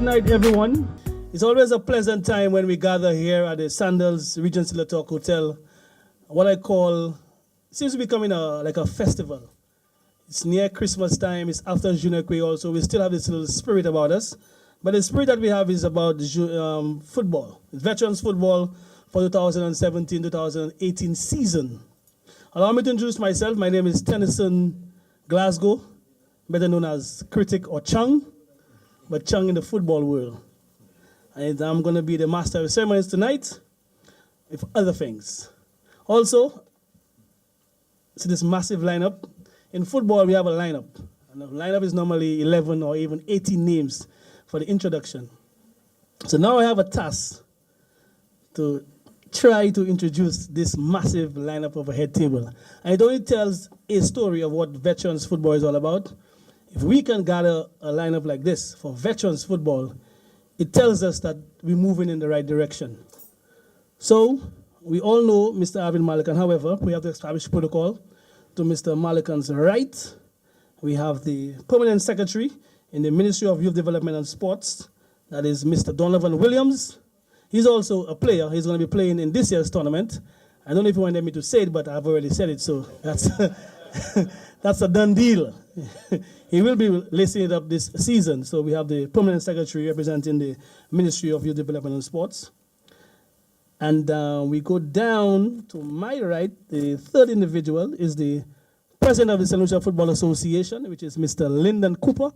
night, everyone. It's always a pleasant time when we gather here at the Sandals Regency Hotel. What I call, seems to be becoming like a festival. It's near Christmas time, it's after Junekwe also. We still have this little spirit about us. But the spirit that we have is about football. It's veterans football for 2017-2018 season. Allow me to introduce myself. My name is Tennyson Glasgow, better known as Critic or Chung, but Chung in the football world. And I'm going to be the master of ceremonies tonight, with other things. Also, see this massive lineup. In football, we have a lineup. And the lineup is normally 11 or even 18 names for the introduction. So now I have a task to try to introduce this massive lineup of a head table. And it only tells a story of what veterans football is all about. If we can gather a lineup like this for veterans football, it tells us that we're moving in the right direction. So we all know Mr. Arvin Malikan. However, we have to establish protocol. To Mr. Malikan's right, we have the permanent secretary in the Ministry of Youth Development and Sports. That is Mr. Donovan Williams. He's also a player. He's going to be playing in this year's tournament. I don't know if you wanted me to say it, but I've already said it, so that's, that's a done deal. He will be lacing it up this season. So we have the permanent secretary representing the Ministry of Youth Development and Sports. And we go down to my right. The third individual is the president of the St. Lucia Football Association, which is Mr. Lyndon Cooper.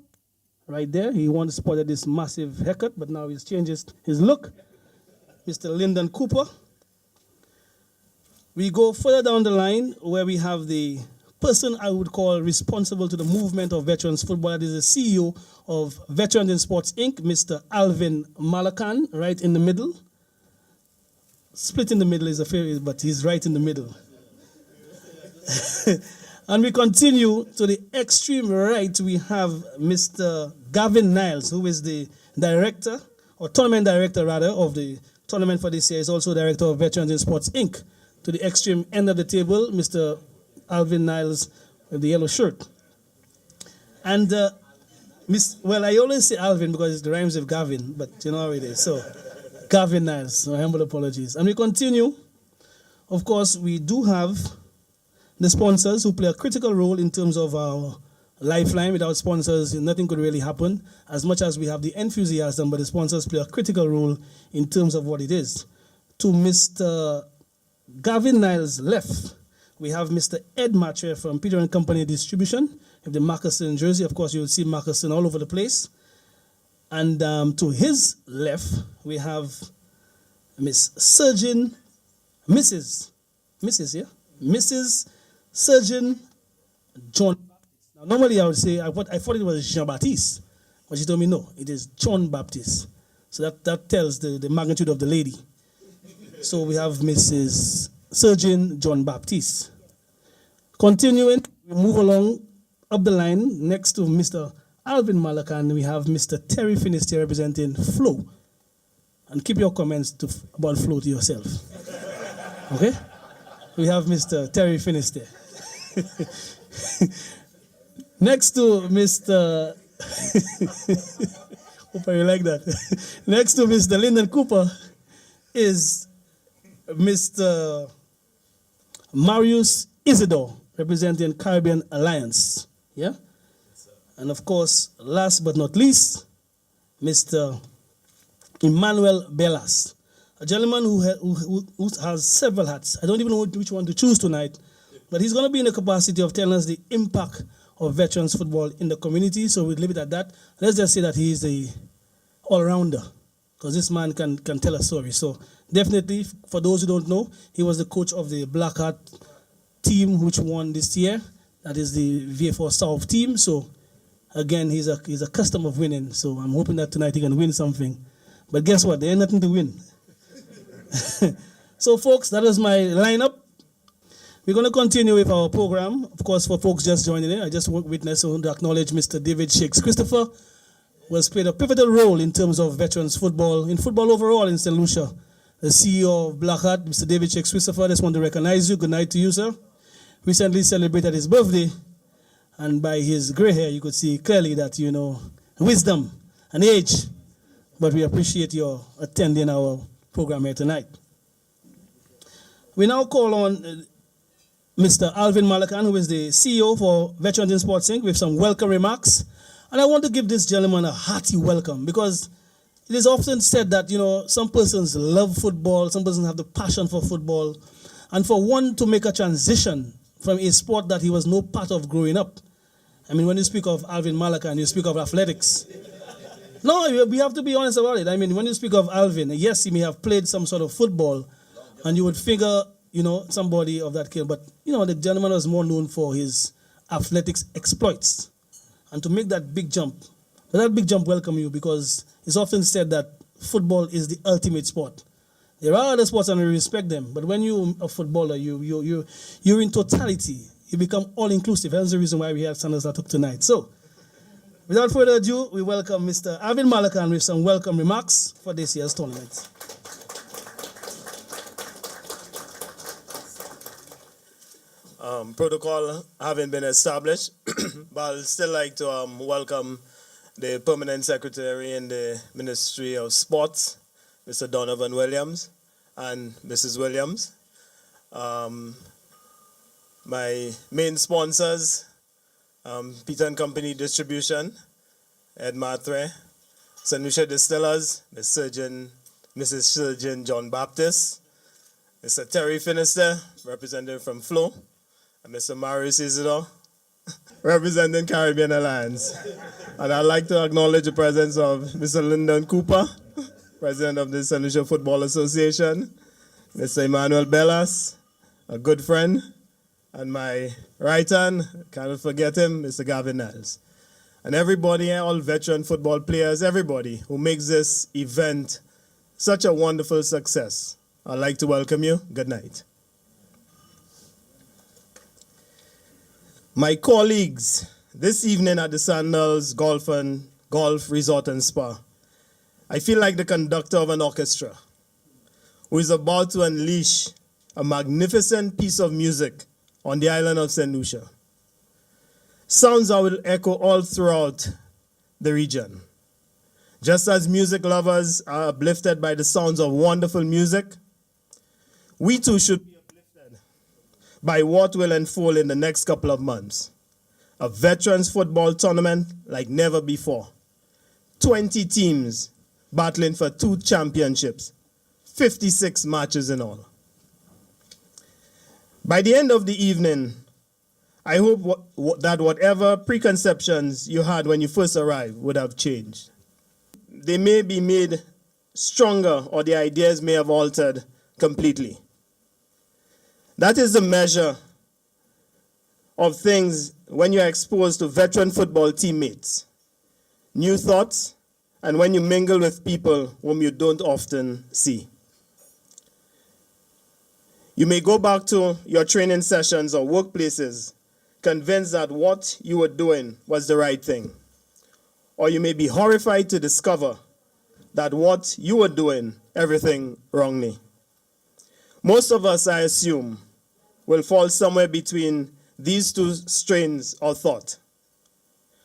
Right there. He once sported this massive haircut, but now he's changed his look. Mr. Lyndon Cooper. We go further down the line where we have the person I would call responsible to the movement of veterans football. That is the CEO of Veterans in Sports, Inc., Mr. Alvin Malakan, right in the middle. Split in the middle is a favorite, but he's right in the middle. And we continue to the extreme right. We have Mr. Gavin Niles, who is the director, or tournament director rather, of the tournament for this year. He's also director of Veterans in Sports, Inc. To the extreme end of the table, Mr. Alvin Niles with the yellow shirt. And, well, I always say Alvin because it rhymes with Gavin, but you know how it is. So, Gavin Niles, my humble apologies. And we continue. Of course, we do have the sponsors who play a critical role in terms of our lifeline. Without sponsors, nothing could really happen. As much as we have the enthusiasm, but the sponsors play a critical role in terms of what it is. To Mr. Gavin Niles' left, we have Mr. Ed Matre from Peter & Company Distribution, with the Marcusson jersey. Of course, you will see Marcusson all over the place. And to his left, we have Mrs. Surgeon John. Now, normally I would say, I thought it was Jean-Baptiste, but she told me no, it is John Baptiste. So that tells the magnitude of the lady. So we have Mrs. Surgeon John Baptiste. Continuing, we move along up the line next to Mr. Alvin Malakan. We have Mr. Terry Finisterre representing Flo. And keep your comments about Flo to yourself. Okay? We have Mr. Terry Finisterre. Next to Mr. Hope you like that. Next to Mr. Lyndon Cooper is Mr. Marius Isidore, representing Caribbean Alliance. Yeah? And of course, last but not least, Mr. Emmanuel Bellas, a gentleman who has several hats. I don't even know which one to choose tonight, but he's going to be in the capacity of telling us the impact of veterans football in the community. So we'll leave it at that. Let's just say that he is the all-rounder, because this man can tell a story. So definitely, for those who don't know, he was the coach of the Black Hat team which won this year. That is the VA4 South team. So again, he's a customer of winning. So I'm hoping that tonight he can win something. But guess what? There ain't nothing to win. So folks, that is my lineup. We're going to continue with our program. Of course, for folks just joining in, I just witnessed to acknowledge Mr. David Shakes Christopher, who has played a pivotal role in terms of veterans football, in football overall in St. Lucia. The CEO of Black Hat, Mr. David Shakes Christopher, I just want to recognize you. Good night to you, sir. Recently celebrated his birthday, and by his gray hair, you could see clearly that, wisdom and age but we appreciate your attending our program here tonight. We now call on Mr. Alvin Malakan, who is the CEO for Veterans in Sports Inc., with some welcome remarks. And I want to give this gentleman a hearty welcome because it is often said that, some persons love football, some persons have the passion for football, and for one to make a transition from a sport that he was no part of growing up. I mean, when you speak of Alvin Malakan, you speak of athletics. No, we have to be honest about it. I mean, when you speak of Alvin, yes, he may have played some sort of football, and you would figure, somebody of that kind. But, the gentleman was more known for his athletics exploits. And to make that big jump, welcome you, because it's often said that football is the ultimate sport. There are other sports and we respect them, but when you're a footballer, you're in totality. You become all-inclusive. That's the reason why we have Sandals that up tonight. So, without further ado, we welcome Mr. Alvin Malakan with some welcome remarks for this year's tournament. Protocol having been established, but I'd still like to welcome the Permanent Secretary in the Ministry of Sports, Mr. Donovan Williams, and Mrs. Williams. My main sponsors, Peter and Company Distribution, Ed Matre, St. Lucia Distillers, Mrs. Surgeon John Baptist, Mr. Terry Finister, representative from Flo, and Mr. Marius Isidore, representing Caribbean Alliance. And I'd like to acknowledge the presence of Mr. Lyndon Cooper, President of the St. Lucia Football Association, Mr. Emmanuel Bellas, a good friend, and my right hand, can't forget him, Mr. Gavin Niles. And everybody, all veteran football players, everybody who makes this event such a wonderful success. I'd like to welcome you. Good night. My colleagues, this evening at the Sandals Golf Resort and Spa, I feel like the conductor of an orchestra who is about to unleash a magnificent piece of music on the island of St. Lucia. Sounds that will echo all throughout the region. Just as music lovers are uplifted by the sounds of wonderful music, we too should be uplifted by what will unfold in the next couple of months. A veterans football tournament like never before. 20 teams battling for 2 championships, 56 matches in all. By the end of the evening, I hope that whatever preconceptions you had when you first arrived would have changed. They may be made stronger or the ideas may have altered completely. That is the measure of things when you're exposed to veteran football teammates, new thoughts, and when you mingle with people whom you don't often see. You may go back to your training sessions or workplaces convinced that what you were doing was the right thing. Or you may be horrified to discover that what you were doing, everything wrongly. Most of us, I assume, will fall somewhere between these two strains of thought.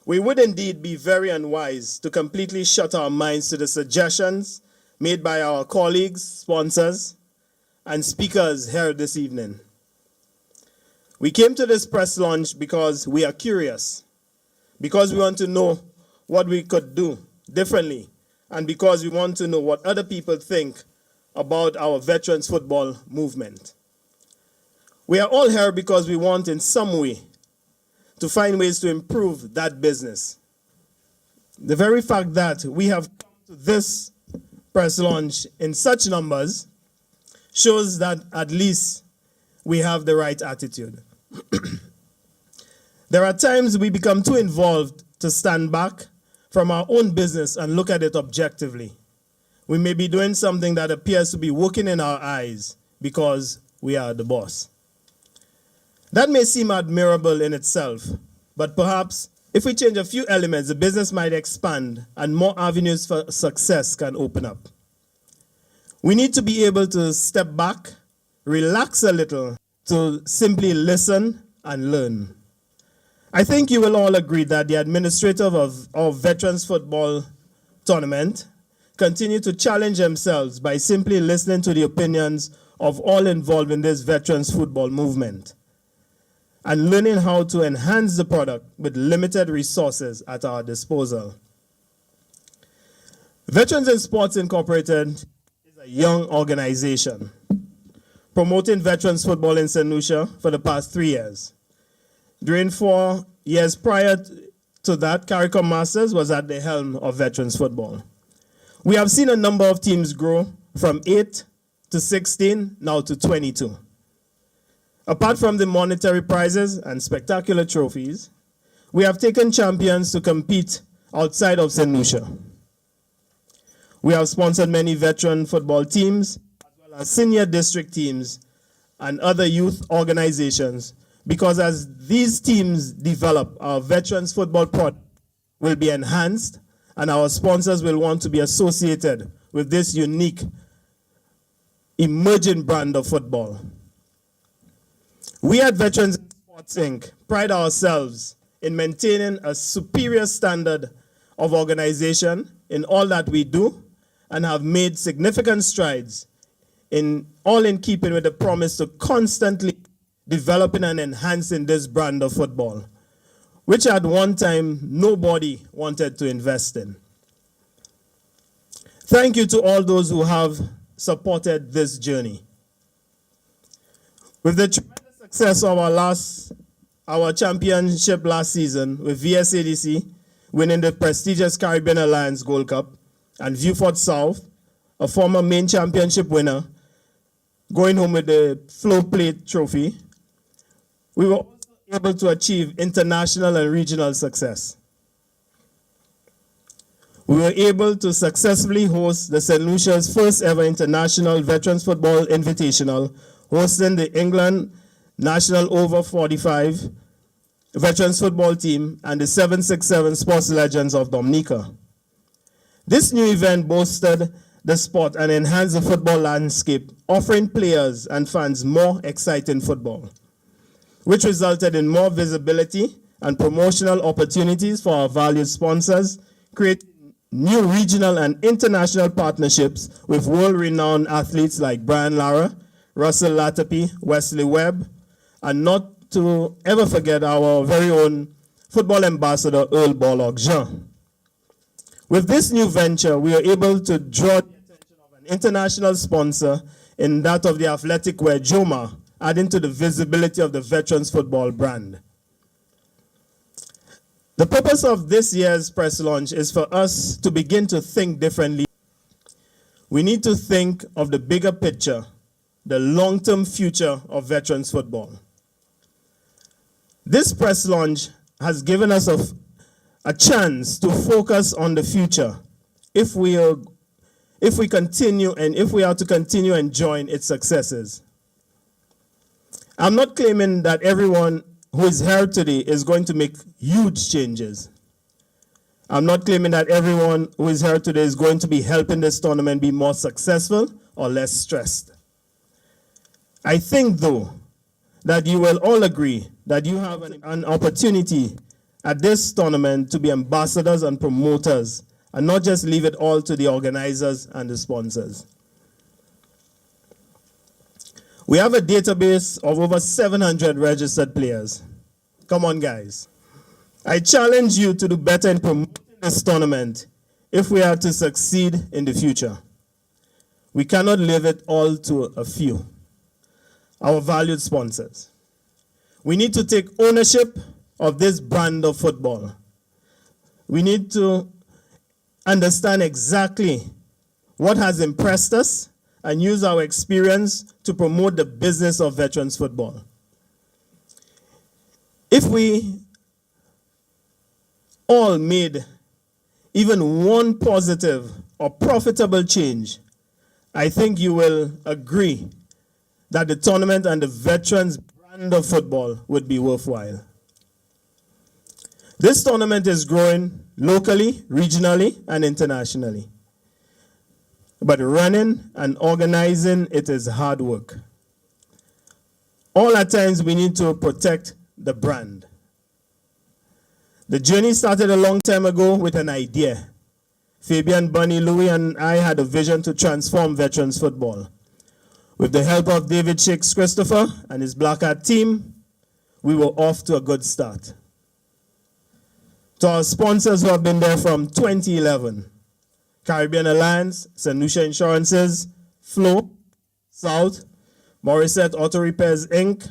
We would indeed be very unwise to completely shut our minds to the suggestions made by our colleagues, sponsors, and speakers here this evening. We came to this press launch because we are curious, because we want to know what we could do differently, and because we want to know what other people think about our veterans football movement. We are all here because we want in some way to find ways to improve that business. The very fact that we have come to this press launch in such numbers shows that at least we have the right attitude. There are times we become too involved to stand back from our own business and look at it objectively. We may be doing something that appears to be working in our eyes because we are the boss. That may seem admirable in itself, but perhaps if we change a few elements, the business might expand and more avenues for success can open up. We need to be able to step back, relax a little, to simply listen and learn. I think you will all agree that the administrator of Veterans Football Tournament continue to challenge themselves by simply listening to the opinions of all involved in this veterans football movement and learning how to enhance the product with limited resources at our disposal. Veterans in Sports Incorporated is a young organization promoting veterans football in St. Lucia for the past 3 years. During 4 years prior to that, CARICOM Masters was at the helm of veterans football. We have seen a number of teams grow from 8 to 16, now to 22. Apart from the monetary prizes and spectacular trophies, we have taken champions to compete outside of St. Lucia. We have sponsored many veteran football teams, as well as senior district teams and other youth organizations, because as these teams develop, our veterans football product will be enhanced and our sponsors will want to be associated with this unique emerging brand of football. We at Veterans Sports Inc. pride ourselves in maintaining a superior standard of organization in all that we do and have made significant strides in keeping with the promise to constantly developing and enhancing this brand of football, which at one time nobody wanted to invest in. Thank you to all those who have supported this journey. With the tremendous success of our championship last season with VSADC winning the prestigious Caribbean Alliance Gold Cup, and Viewfort South, a former main championship winner, going home with the Flow Plate Trophy, we were also able to achieve international and regional success. We were able to successfully host the St. Lucia's first ever International Veterans Football Invitational, hosting the England National Over 45 Veterans Football Team and the 767 Sports Legends of Dominica. This new event boosted the sport and enhanced the football landscape, offering players and fans more exciting football, which resulted in more visibility and promotional opportunities for our valued sponsors, creating new regional and international partnerships with world-renowned athletes like Brian Lara, Russell Latapi, Wesley Webb, and not to ever forget our very own football ambassador, Earl Borlaug Jean. With this new venture, we are able to draw the attention of an international sponsor in that of the athletic wear Joma, adding to the visibility of the veterans football brand. The purpose of this year's press launch is for us to begin to think differently. We need to think of the bigger picture, the long-term future of veterans football. This press launch has given us a chance to focus on the future if we are to continue enjoying its successes. I'm not claiming that everyone who is here today is going to make huge changes. I'm not claiming that everyone who is here today is going to be helping this tournament be more successful or less stressed. I think, though, that you will all agree that you have an opportunity at this tournament to be ambassadors and promoters and not just leave it all to the organizers and the sponsors. We have a database of over 700 registered players. Come on, guys. I challenge you to do better in promoting this tournament if we are to succeed in the future. We cannot leave it all to a few, our valued sponsors. We need to take ownership of this brand of football. We need to understand exactly what has impressed us and use our experience to promote the business of veterans football. If we all made even one positive or profitable change, I think you will agree that the tournament and the veterans brand of football would be worthwhile. This tournament is growing locally, regionally, and internationally. But running and organizing it is hard work. All at times we need to protect the brand. The journey started a long time ago with an idea. Fabian, Bunny, Louis, and I had a vision to transform veterans football. With the help of David Shakes Christopher and his Black Hat team, we were off to a good start. To our sponsors who have been there from 2011, Caribbean Alliance, St. Lucia Insurances, Flow, South, Morissette Auto Repairs Inc.,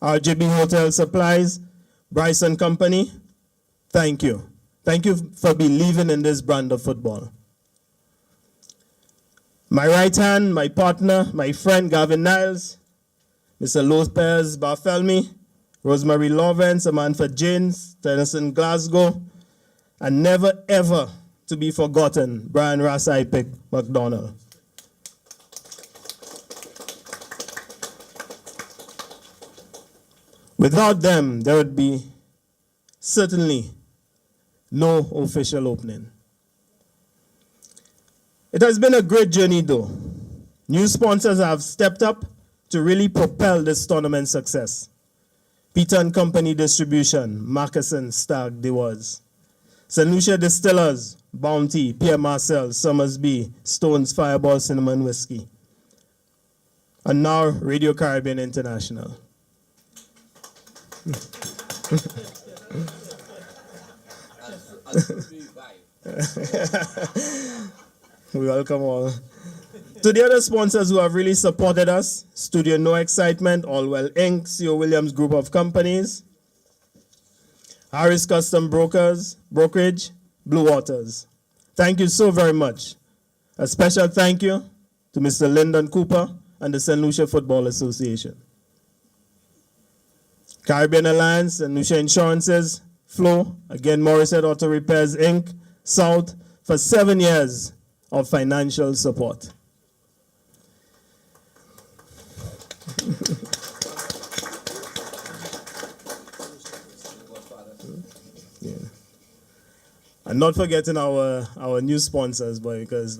RJB Hotel Supplies, Bryson Company, thank you. Thank you for believing in this brand of football. My right hand, my partner, my friend Gavin Niles, Mr. Lopez Barthelme, Rosemary Lawrence, Samantha James, Tennyson Glasgow, and never ever to be forgotten, Brian Rasai Pick McDonald. Without them, there would be certainly no official opening. It has been a great journey though. New sponsors have stepped up to really propel this tournament's success. Peter and Company Distribution, Marcusson, Stag, DeWaz. St. Lucia Distillers, Bounty, Pierre Marcel, Summersby, Stones, Fireball, Cinnamon Whiskey. And now Radio Caribbean International. We welcome all. To the other sponsors who have really supported us, Studio No Excitement, Allwell Inc., C.O. Williams Group of Companies, Harris Custom Brokerage, Blue Waters. Thank you so very much. A special thank you to Mr. Lyndon Cooper and the St. Lucia Football Association. Caribbean Alliance, St. Lucia Insurances, Flow, again Morissette Auto Repairs Inc., South, for 7 years of financial support. Yeah. And not forgetting our new sponsors, boy, because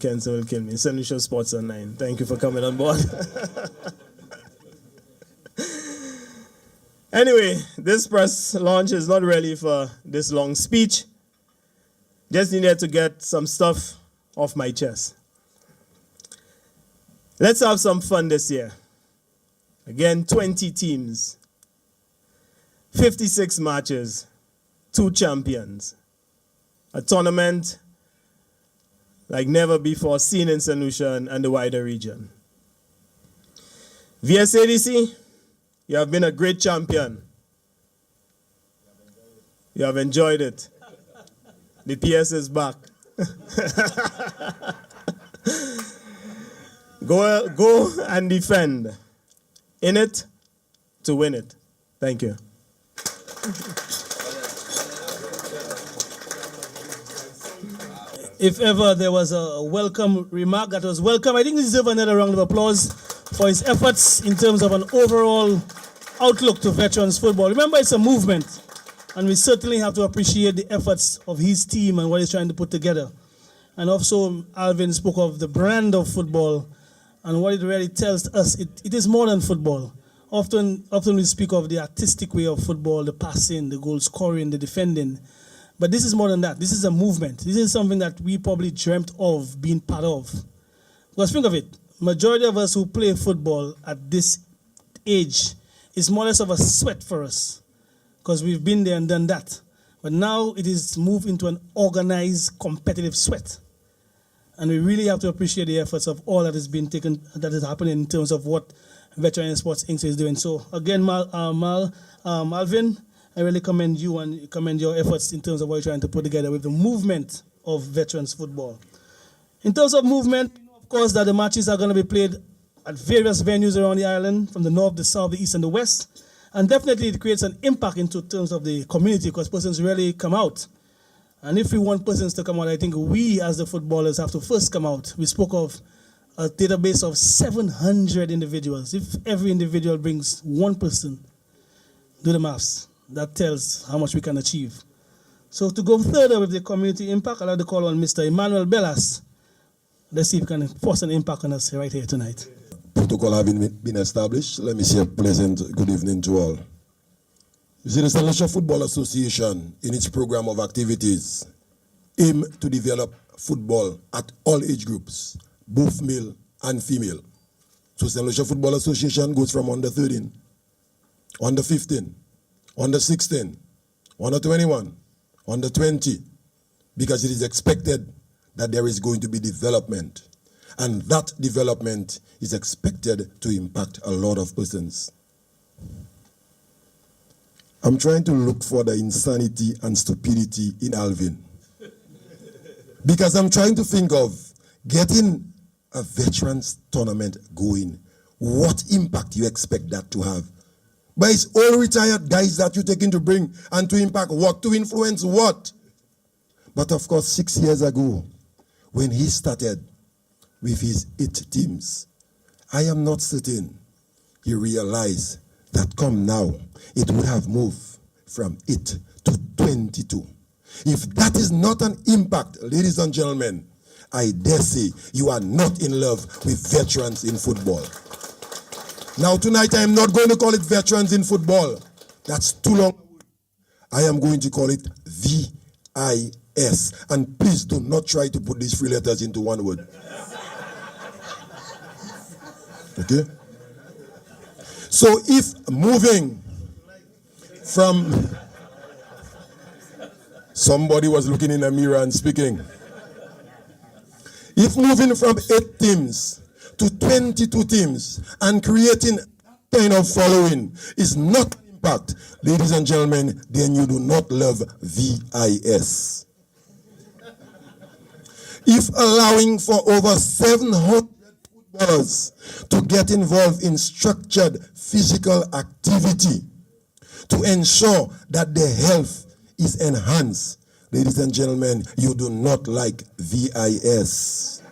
Kenson will kill me. St. Lucia Sports Online. Thank you for coming on board. Anyway, this press launch is not really for this long speech. Just needed to get some stuff off my chest. Let's have some fun this year. Again, 20 teams, 56 matches, 2 champions. A tournament like never before seen in St. Lucia and the wider region. VSADC, you have been a great champion. You have enjoyed it. The PS is back. Go and defend. In it to win it. Thank you. If ever there was a welcome remark that was welcome, I think this deserves another round of applause for his efforts in terms of an overall outlook to veterans football. Remember, it's a movement, and we certainly have to appreciate the efforts of his team and what he's trying to put together. And also, Alvin spoke of the brand of football and what it really tells us. It is more than football. Often we speak of the artistic way of football, the passing, the goal scoring, the defending. But this is more than that. This is a movement. This is something that we probably dreamt of being part of. Because think of it, majority of us who play football at this age is more or less of a sweat for us because we've been there and done that. But now it is moved into an organized, competitive sweat. And we really have to appreciate the efforts of all that is being taken, that is happening in terms of what Veteran Sports Inc. is doing. So again, Malvin, I really commend you and commend your efforts in terms of what you're trying to put together with the movement of veterans football. In terms of movement, of course, that the matches are going to be played at various venues around the island, from the north, the south, the east, and the west. And definitely it creates an impact into terms of the community because persons really come out. And if we want persons to come out, I think we as the footballers have to first come out. We spoke of a database of 700 individuals. If every individual brings one person, do the maths. That tells how much we can achieve. So to go further with the community impact, I'd like to call on Mr. Emmanuel Bellas. Let's see if we can force an impact on us right here tonight. Protocol having been established, let me say a pleasant good evening to all. You see, the St. Lucia Football Association, in its program of activities, aim to develop football at all age groups, both male and female. So St. Lucia Football Association goes from under 13, under 15, under 16, under 21, under 20, because it is expected that there is going to be development. And that development is expected to impact a lot of persons. I'm trying to look for the insanity and stupidity in Alvin. Because I'm trying to think of getting a veterans tournament going. What impact you expect that to have? But it's all retired guys that you're taking to bring and to impact what? To influence what? But of course, 6 years ago, when he started with his 8 teams, I am not certain he realized that come now, it would have moved from 8 to 22. If that is not an impact, ladies and gentlemen, I dare say you are not in love with veterans in football. Now tonight I am not going to call it veterans in football. That's too long. I am going to call it VIS. And please do not try to put these 3 letters into one word. Okay? So if moving from... Somebody was looking in a mirror and speaking. If moving from 8 teams to 22 teams and creating that kind of following is not an impact, ladies and gentlemen, then you do not love VIS. If allowing for over 700 footballers to get involved in structured physical activity to ensure that their health is enhanced, ladies and gentlemen, you do not like VIS.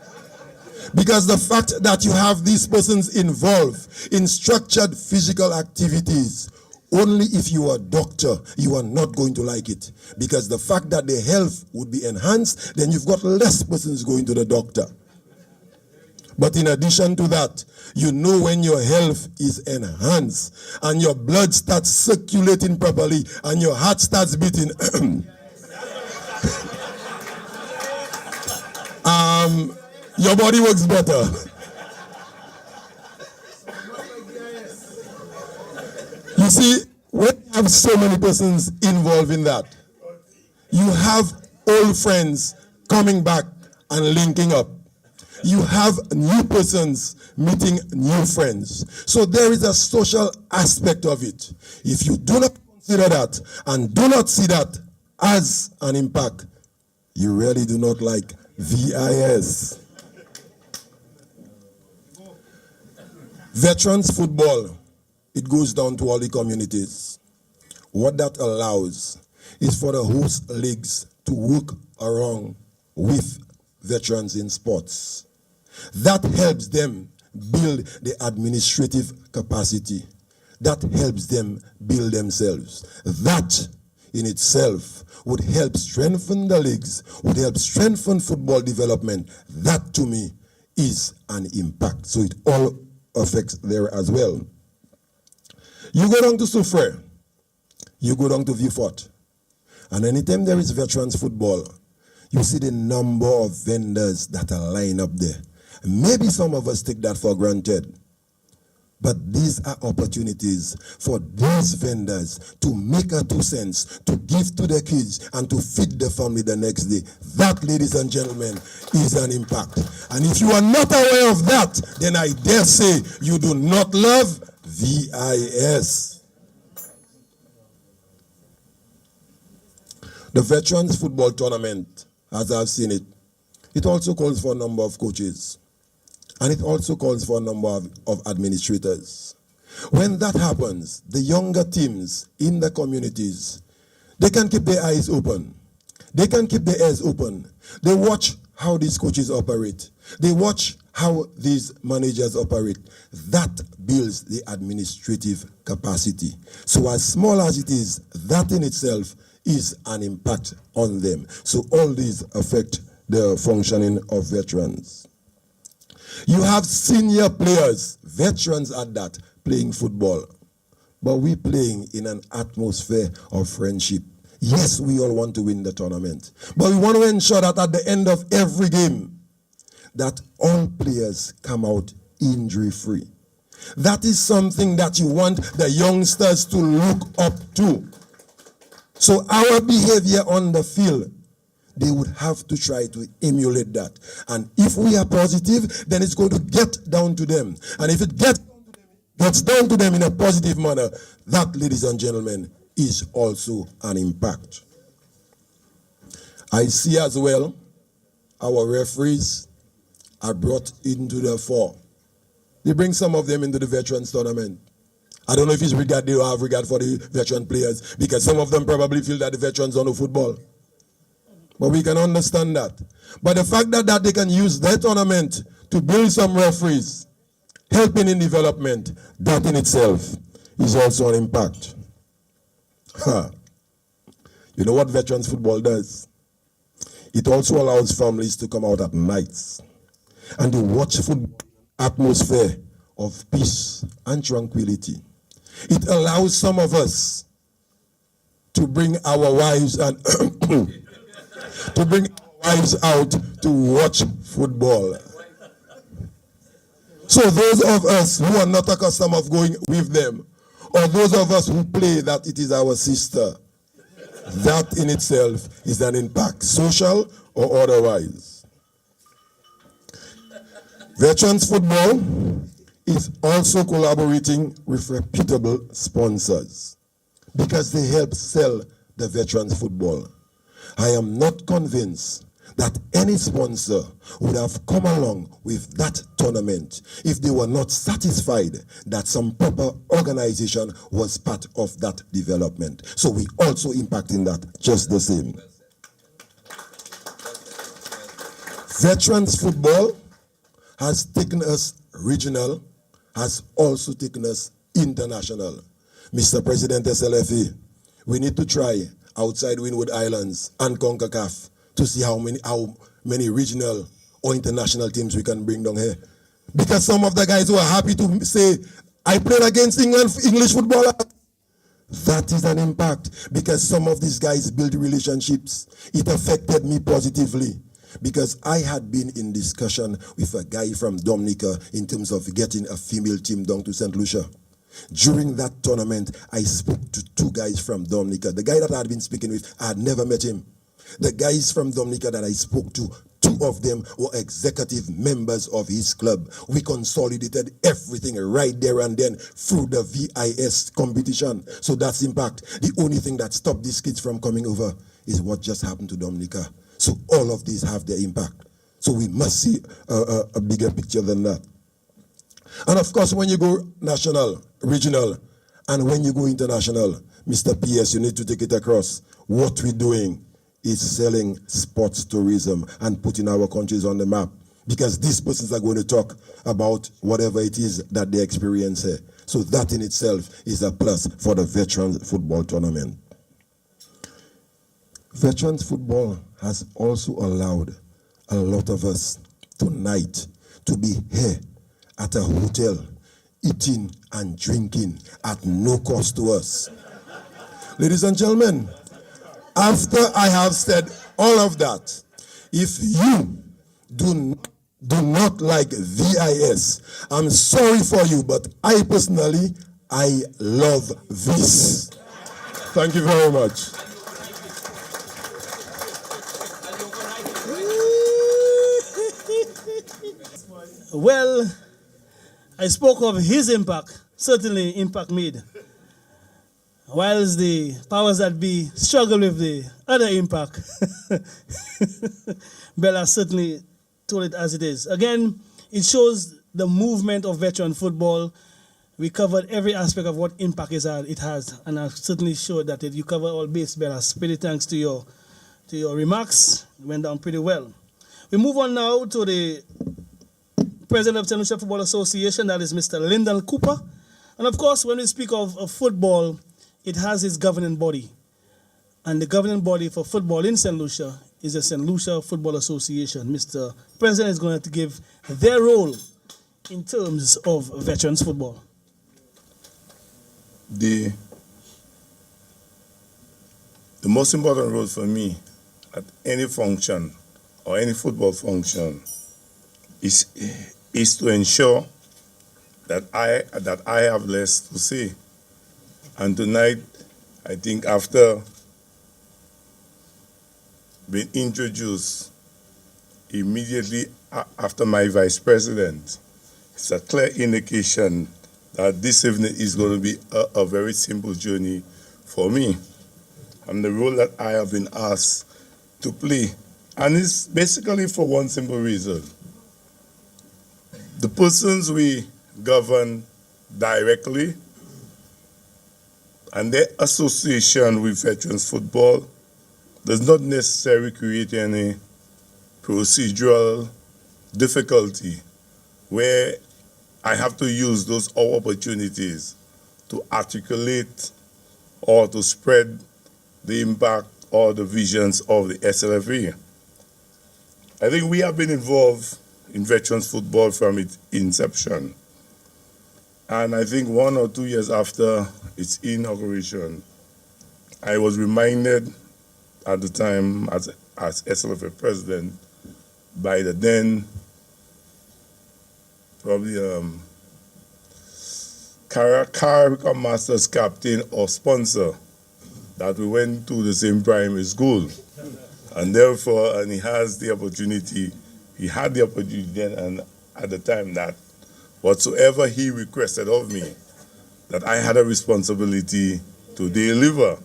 Because the fact that you have these persons involved in structured physical activities, only if you are a doctor, you are not going to like it. Because the fact that their health would be enhanced, then you've got less persons going to the doctor. But in addition to that, you know when your health is enhanced and your blood starts circulating properly and your heart starts beating, your body works better. You see, when you have so many persons involved in that, you have old friends coming back and linking up. You have new persons meeting new friends. So there is a social aspect of it. If you do not consider that and do not see that as an impact, you really do not like VIS. Veterans football, it goes down to all the communities. What that allows is for the host leagues to work around with veterans in sports. That helps them build the administrative capacity. That helps them build themselves. That in itself would help strengthen the leagues, would help strengthen football development. That to me is an impact. So it all affects there as well. You go down to Soufrière, you go down to Vieux-Fort, and anytime there is veterans football, you see the number of vendors that are lined up there. Maybe some of us take that for granted. But these are opportunities for these vendors to make a 2 cents, to give to their kids, and to feed the family the next day. That, ladies and gentlemen, is an impact. And if you are not aware of that, then I dare say you do not love VIS. The Veterans Football Tournament, as I've seen it, it also calls for a number of coaches. And it also calls for a number of administrators. When that happens, the younger teams in the communities, they can keep their eyes open. They can keep their ears open. They watch how these coaches operate. They watch how these managers operate. That builds the administrative capacity. So as small as it is, that in itself is an impact on them. So all these affect the functioning of veterans. You have senior players, veterans at that, playing football. But we're playing in an atmosphere of friendship, Yes, we all want to win the tournament. But we want to ensure that at the end of every game, that all players come out injury-free. That is something that you want the youngsters to look up to. So our behavior on the field, they would have to try to emulate that. And if we are positive, then it's going to get down to them. And if it gets down to them in a positive manner, that, ladies and gentlemen, is also an impact. I see as well our referees are brought into the fore. They bring some of them into the veterans tournament. I don't know if it's regard, they have regard for the veteran players, because some of them probably feel that the veterans don't know football. But we can understand that. But the fact that they can use their tournament to build some referees, helping in development, that in itself is also an impact. You know what veterans football does? It also allows families to come out at nights and to watch football atmosphere of peace and tranquility. It allows some of us to bring our wives and to bring our wives out to watch football. So those of us who are not accustomed of going with them, or those of us who play that it is our sister, that in itself is an impact, social or otherwise. Veterans football is also collaborating with reputable sponsors because they help sell the veterans football. I am not convinced that any sponsor would have come along with that tournament if they were not satisfied that some proper organization was part of that development. So we also impact in that just the same. Veterans football has taken us regional, has also taken us international. Mr. President SLFA, we need to try outside Windward Islands and CONCACAF to see how many regional or international teams we can bring down here. Because some of the guys who are happy to say, I played against English footballers. That is an impact because some of these guys build relationships. It affected me positively because I had been in discussion with a guy from Dominica in terms of getting a female team down to St. Lucia. During that tournament, I spoke to two guys from Dominica. The guy that I had been speaking with, I had never met him. The guys from Dominica that I spoke to, two of them were executive members of his club. We consolidated everything right there and then through the VIS competition. So that's impact. The only thing that stopped these kids from coming over is what just happened to Dominica. So all of these have their impact. So we must see a bigger picture than that. And of course, when you go national, regional, and when you go international, Mr. PS, you need to take it across. What we're doing is selling sports tourism and putting our countries on the map. Because these persons are going to talk about whatever it is that they experience here. So that in itself is a plus for the Veterans Football Tournament. Veterans Football has also allowed a lot of us tonight to be here at a hotel, eating and drinking at no cost to us. Ladies and gentlemen, after I have said all of that, if you do not like VIS, I'm sorry for you, but I personally, I love this. Thank you very much. Well, I spoke of his impact, certainly impact made. Whilst the powers that be struggle with the other impact, Bella certainly told it as it is. Again, it shows the movement of veteran football. We covered every aspect of what impact it has, and I've certainly showed that you cover all base, Bella. Pretty thanks to your remarks. It went down pretty well. We move on now to the President of St. Lucia Football Association, that is Mr. Lyndon Cooper. And of course, when we speak of football, it has its governing body. And the governing body for football in St. Lucia is the St. Lucia Football Association. Mr. President is going to give their role in terms of veterans football. The The most important role for me at any function or any football function is to ensure that I have less to say. And tonight, I think after being introduced immediately after my vice president, it's a clear indication that this evening is going to be a very simple journey for me. And the role that I have been asked to play, and it's basically for one simple reason. The persons we govern directly and their association with veterans football does not necessarily create any procedural difficulty where I have to use those opportunities to articulate or to spread the impact or the visions of the SLFA. I think we have been involved in veterans football from its inception. And I think 1 or 2 years after its inauguration, I was reminded at the time as SLFA president by the then probably Carriacou Masters captain or sponsor that we went to the same primary school. And therefore, and he had the opportunity then and at the time that whatsoever he requested of me, that I had a responsibility to deliver.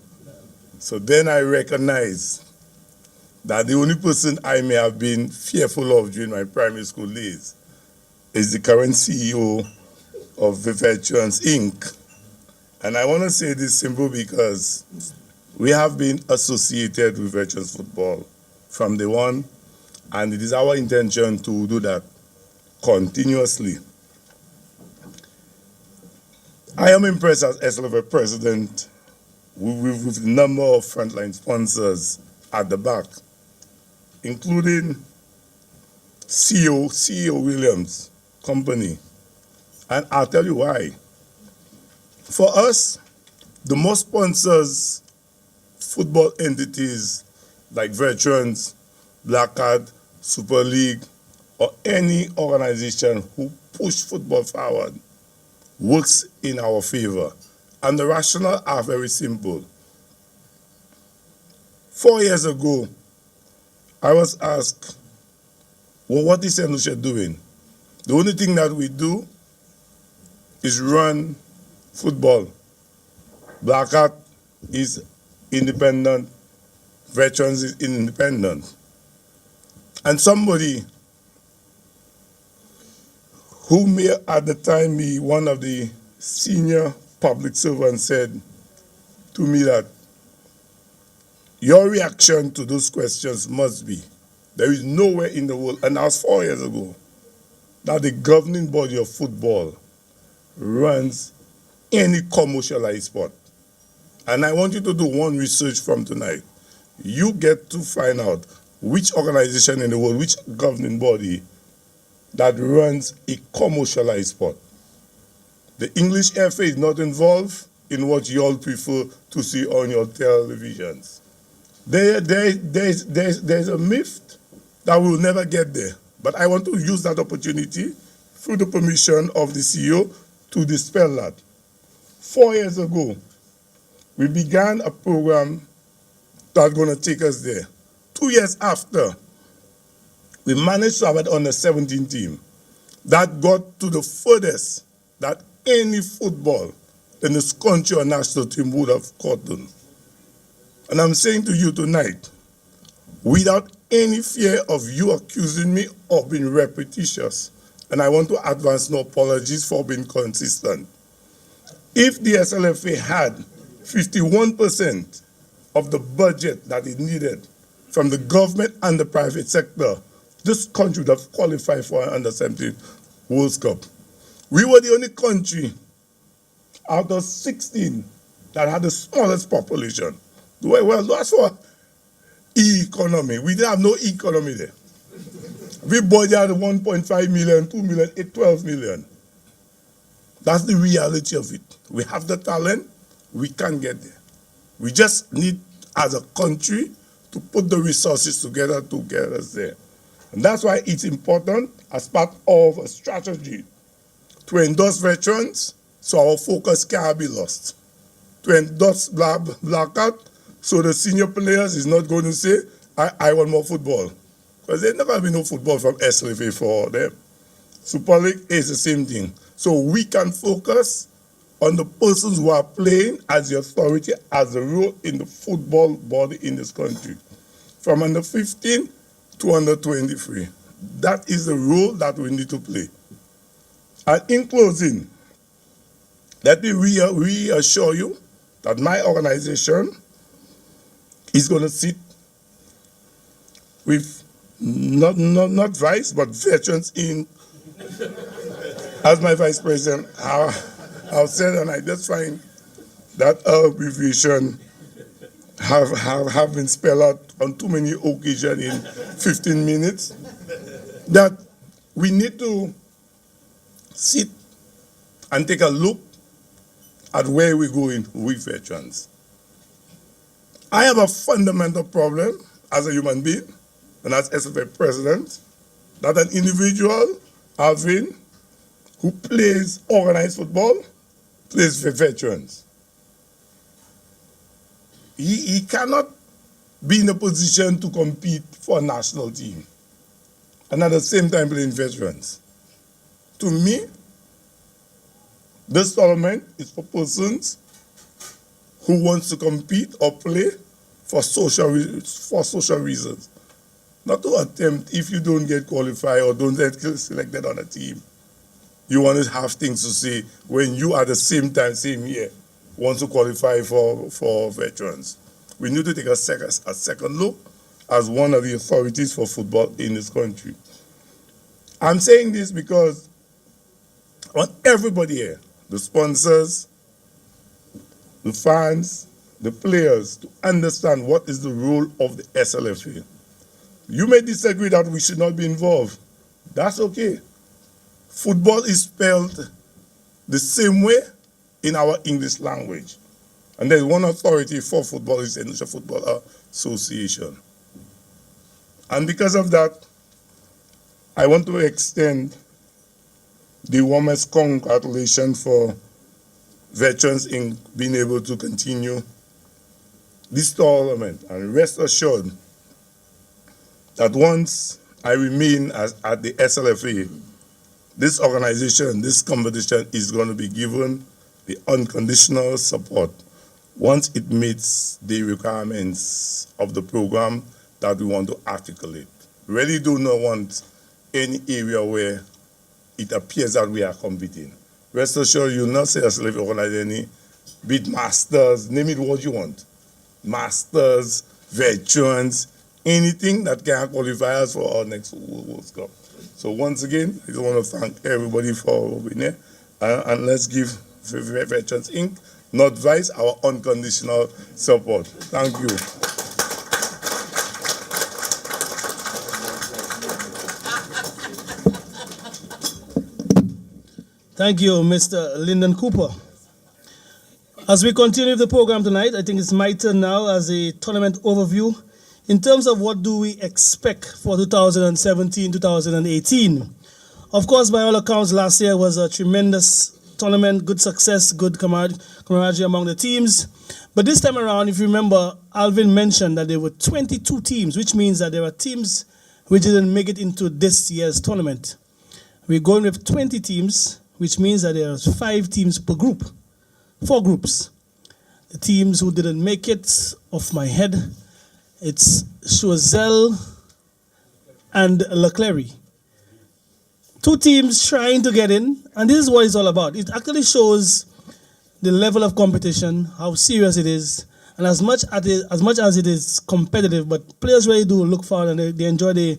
So then I recognized that the only person I may have been fearful of during my primary school days is the current CEO of the Veterans Inc. And I want to say this simple because we have been associated with veterans football from day one, and it is our intention to do that continuously. I am impressed as SLFA president with the number of frontline sponsors at the back, including CEO Williams Company. And I'll tell you why. For us, the most sponsors football entities like Veterans, Black Card, Super League, or any organization who push football forward works in our favor. And the rationale are very simple. 4 years ago, I was asked, well, what is Sandals doing? The only thing that we do is run football. Black Hat is independent, Veterans is independent. And somebody who may at the time be one of the senior public servants said to me that your reaction to those questions must be, there is nowhere in the world, and that was 4 years ago, that the governing body of football runs any commercialized sport. And I want you to do one research from tonight. You get to find out which organization in the world, which governing body that runs a commercialized sport. The English FA is not involved in what you all prefer to see on your televisions. There's a myth that we will never get there. But I want to use that opportunity through the permission of the CEO to dispel that. 4 years ago, we began a program that's going to take us there. 2 years after, we managed to have it on the 17 team. That got to the furthest that any football in this country or national team would have gotten. And I'm saying to you tonight, without any fear of you accusing me of being repetitious, and I want to advance no apologies for being consistent. If the SLFA had 51% of the budget that it needed from the government and the private sector, this country would have qualified for an under-17 World Cup. We were the only country out of 16 that had the smallest population. Well, that's for economy. We didn't have no economy there. Everybody had 1.5 million, 2 million, 12 million. That's the reality of it. We have the talent, we can get there. We just need as a country to put the resources together to get us there. And that's why it's important as part of a strategy to endorse veterans so our focus can't be lost. To endorse blackout so the senior players is not going to say, I want more football. Because there's not going to be no football from SLFA for them. Super League is the same thing. So we can focus on the persons who are playing as the authority, as the role in the football body in this country. From under 15 to under 23. That is the role that we need to play. And in closing, let me reassure you that my organization is going to sit with not vice, but Veterans Inc. as my vice president. I've said, and I just find that abbreviation have been spelled out on too many occasions in 15 minutes, that we need to sit and take a look at where we're going with veterans. I have a fundamental problem as a human being and as SFA president that an individual, Alvin, who plays organized football, plays for veterans. He cannot be in a position to compete for a national team and at the same time playing veterans. To me, this tournament is for persons who wants to compete or play for social reasons. Not to attempt, if you don't get qualified or don't get selected on a team, you want to have things to say when you at the same time, same year, want to qualify for veterans. We need to take a second look as one of the authorities for football in this country. I'm saying this because I want everybody here, the sponsors, the fans, the players, to understand what is the role of the SLFA. You may disagree that we should not be involved. That's okay. Football is spelled the same way in our English language. And there's one authority for football, is the National Football Association. And because of that, I want to extend the warmest congratulations for veterans in being able to continue this tournament. And rest assured that once I remain at the SLFA, this organization, this competition is going to be given the unconditional support once it meets the requirements of the program that we want to articulate. Really do not want any area where it appears that we are competing. Rest assured, you'll not say SLFA organize any, be it masters, name it what you want. Masters, veterans, anything that can qualify us for our next World Cup. So once again, I just want to thank everybody for being here. And let's give Veterans Inc., not Vice, our unconditional support. Thank you. Thank you, Mr. Lyndon Cooper. As we continue the program tonight, I think it's my turn now as a tournament overview. In terms of what do we expect for 2017-2018. Of course, by all accounts, last year was a tremendous tournament, good success, good camaraderie among the teams. But this time around, if you remember, Alvin mentioned that there were 22 teams, which means that there are teams which didn't make it into this year's tournament. We're going with 20 teams, which means that there are 5 teams per group, 4 groups. The teams who didn't make it, off my head, it's Choiseul and Leclerc. 2 teams trying to get in, and this is what it's all about. It actually shows the level of competition, how serious it is, and as much as it is competitive, but players really do look forward and they enjoy the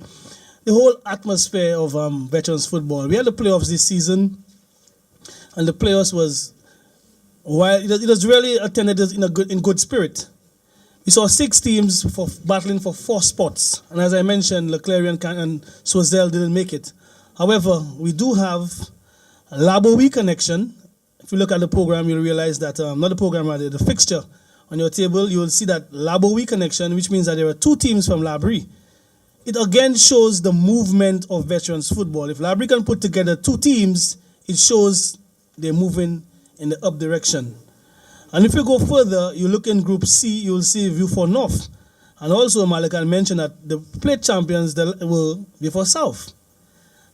whole atmosphere of veterans football. We had the playoffs this season, and the playoffs was, while it was really attended in good spirit. We saw 6 teams battling for 4 spots, and as I mentioned, Leclerc and Choiseul didn't make it. However, we do have a Labo Week connection. If you look at the program, you'll realize that, not the program, rather, the fixture on your table, you will see that Labowie connection, which means that there are two teams from Labrie. It again shows the movement of veterans football. If Labrie can put together two teams, it shows they're moving in the up direction. And if you go further, you look in Group C, you'll see View for North. And also, Malakan mentioned that the plate champions will be for South.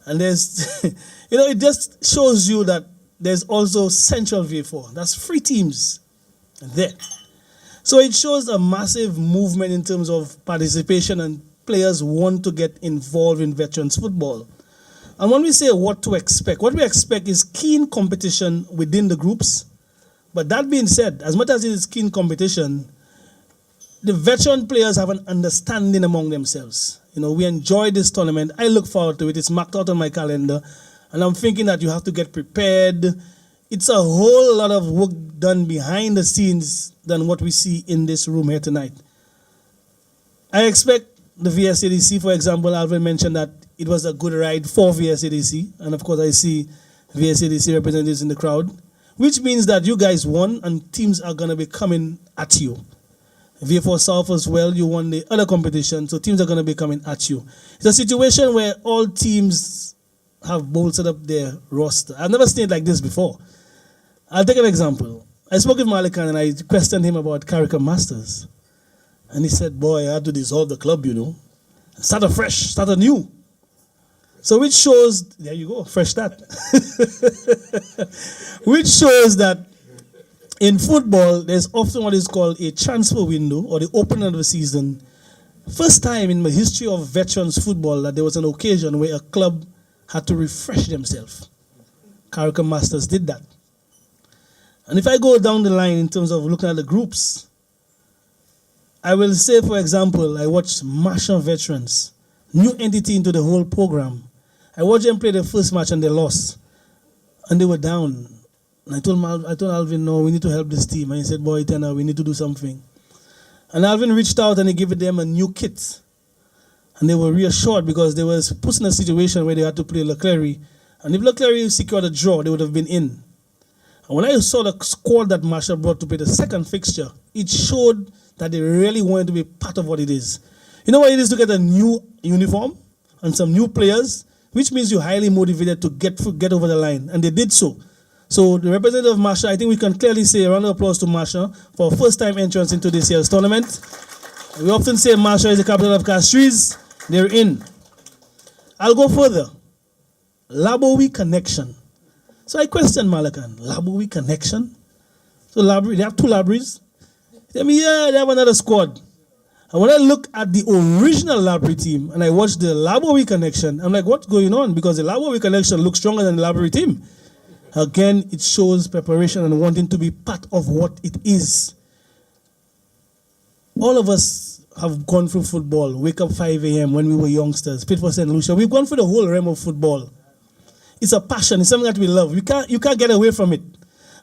And there's, it just shows you that there's also Central V4. That's 3 teams there. So it shows a massive movement in terms of participation, and players want to get involved in veterans football. And when we say what to expect, what we expect is keen competition within the groups. But that being said, as much as it is keen competition, the veteran players have an understanding among themselves. We enjoy this tournament. I look forward to it. It's marked out on my calendar. And I'm thinking that you have to get prepared. It's a whole lot of work done behind the scenes than what we see in this room here tonight. I expect the VSADC, for example, Alvin mentioned that it was a good ride for VSADC. And of course, I see VSADC representatives in the crowd, which means that you guys won and teams are going to be coming at you. V4 South as well, you won the other competition, so teams are going to be coming at you. It's a situation where all teams have bolstered up their roster. I've never seen it like this before. I'll take an example. I spoke with Malikan and I questioned him about Carricker Masters. And he said, boy, I had to dissolve the club, Start afresh, start anew. So which shows, there you go, fresh start. Which shows that in football, there's often what is called a transfer window or the opening of the season. First time in the history of veterans football that there was an occasion where a club had to refresh themselves. Carricker Masters did that. And if I go down the line in terms of looking at the groups, I will say, for example, I watched Marshall Veterans, new entity into the whole program. I watched them play the first match and they lost. And they were down. And I told Alvin, no, we need to help this team. And he said, boy, Tanner, we need to do something. And Alvin reached out and he gave them a new kit. And they were reassured because they were put in a situation where they had to play Leclerc. And if Leclerc secured a draw, they would have been in. And when I saw the squad that Marshall brought to play the second fixture, it showed that they really wanted to be part of what it is. You know what it is to get a new uniform and some new players, which means you're highly motivated to get over the line. And they did so. So the representative of Marshall, I think we can clearly say a round of applause to Marshall for first-time entrance into this year's tournament. We often say Marshall is the capital of Castries. They're in. I'll go further. Labowie connection. So I questioned Malakan. Labowie connection? So they have 2 Labries? They tell me, yeah, they have another squad. And when I look at the original Labrie team and I watch the Labowie connection, I'm like, what's going on? Because the Labowie connection looks stronger than the Labrie team. Again, it shows preparation and wanting to be part of what it is. All of us have gone through football, wake up 5 a.m. when we were youngsters, played for St. Lucia. We've gone through the whole realm of football. It's a passion. It's something that we love. You can't get away from it.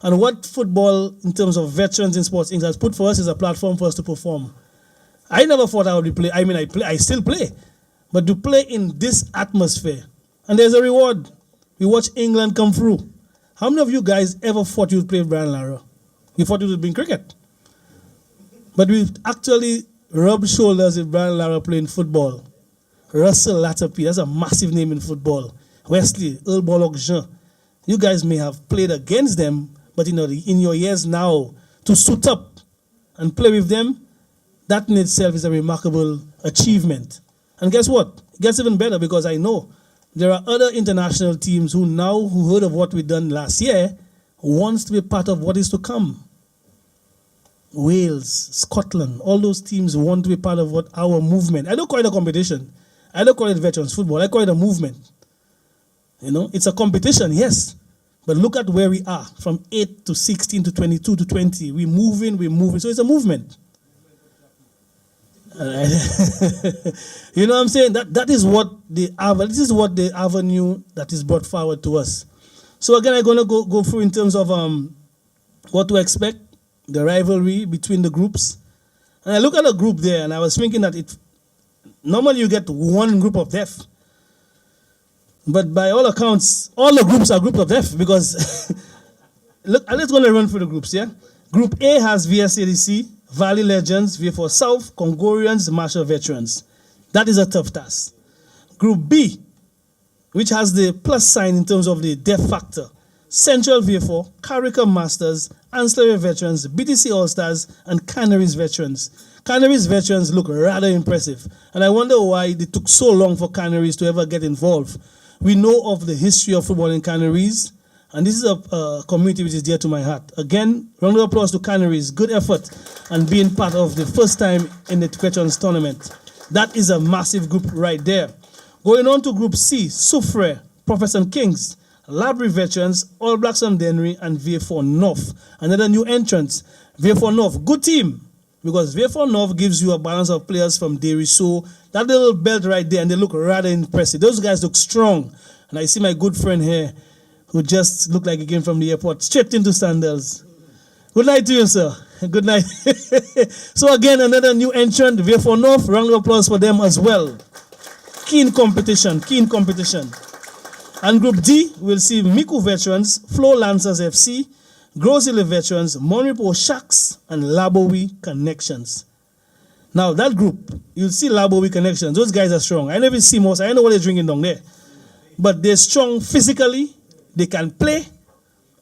And what football, in terms of veterans in sports, has put for us is a platform for us to perform. I never thought I would be play. I mean, I still play. But to play in this atmosphere, and there's a reward. We watch England come through. How many of you guys ever thought you would play with Brian Lara? You thought it would be in cricket. But we've actually rubbed shoulders with Brian Lara playing football. Russell Latterpy, that's a massive name in football. Wesley, Earl Bollock Jean. You guys may have played against them, but in your years now, to suit up and play with them, that in itself is a remarkable achievement. And guess what? It gets even better because I know there are other international teams who heard of what we done last year, wants to be part of what is to come. Wales, Scotland, all those teams want to be part of what our movement. I don't call it a competition. I don't call it veterans football. I call it a movement. It's a competition, yes. But look at where we are, from 8 to 16 to 22 to 20. We're moving. So it's a movement. You know what I'm saying? This is what the avenue that is brought forward to us. So again, I'm going to go through in terms of what to expect, the rivalry between the groups. And I look at a group there, and I was thinking that normally you get one group of death. But by all accounts, all the groups are groups of death because, look, let's go and run through the groups, yeah? Group A has VSADC, Valley Legends, V4 South, Congorians, Marshall Veterans. That is a tough task. Group B, which has the plus sign in terms of the death factor. Central V4, Carriacou Masters, Ancillary Veterans, BTC All-Stars, and Canaries Veterans. Canaries Veterans look rather impressive, and I wonder why it took so long for Canaries to ever get involved. We know of the history of football in Canaries, and this is a community which is dear to my heart. Again, round of applause to Canaries. Good effort and being part of the first time in the Veterans tournament. That is a massive group right there. Going on to Group C, Soufre, Professor Kings, Labry Veterans, All Blacks and Dennery, and V4 North. Another new entrance, V4 North. Good team, because V4 North gives you a balance of players from Derry. So that little belt right there, and they look rather impressive. Those guys look strong. And I see my good friend here, who just looked like he came from the airport, straight into Sandals. Good night to you, sir. Good night. So again, another new entrant, V4 North. Round of applause for them as well. Keen competition, keen competition. And Group D, we'll see Miku Veterans, Flow Lancers FC, Grosile Veterans, Monrepo Sharks, and Labowi Connections. Now that group, you'll see Labowi Connections. Those guys are strong. I never see most. I don't know what they're drinking down there. But they're strong physically, they can play,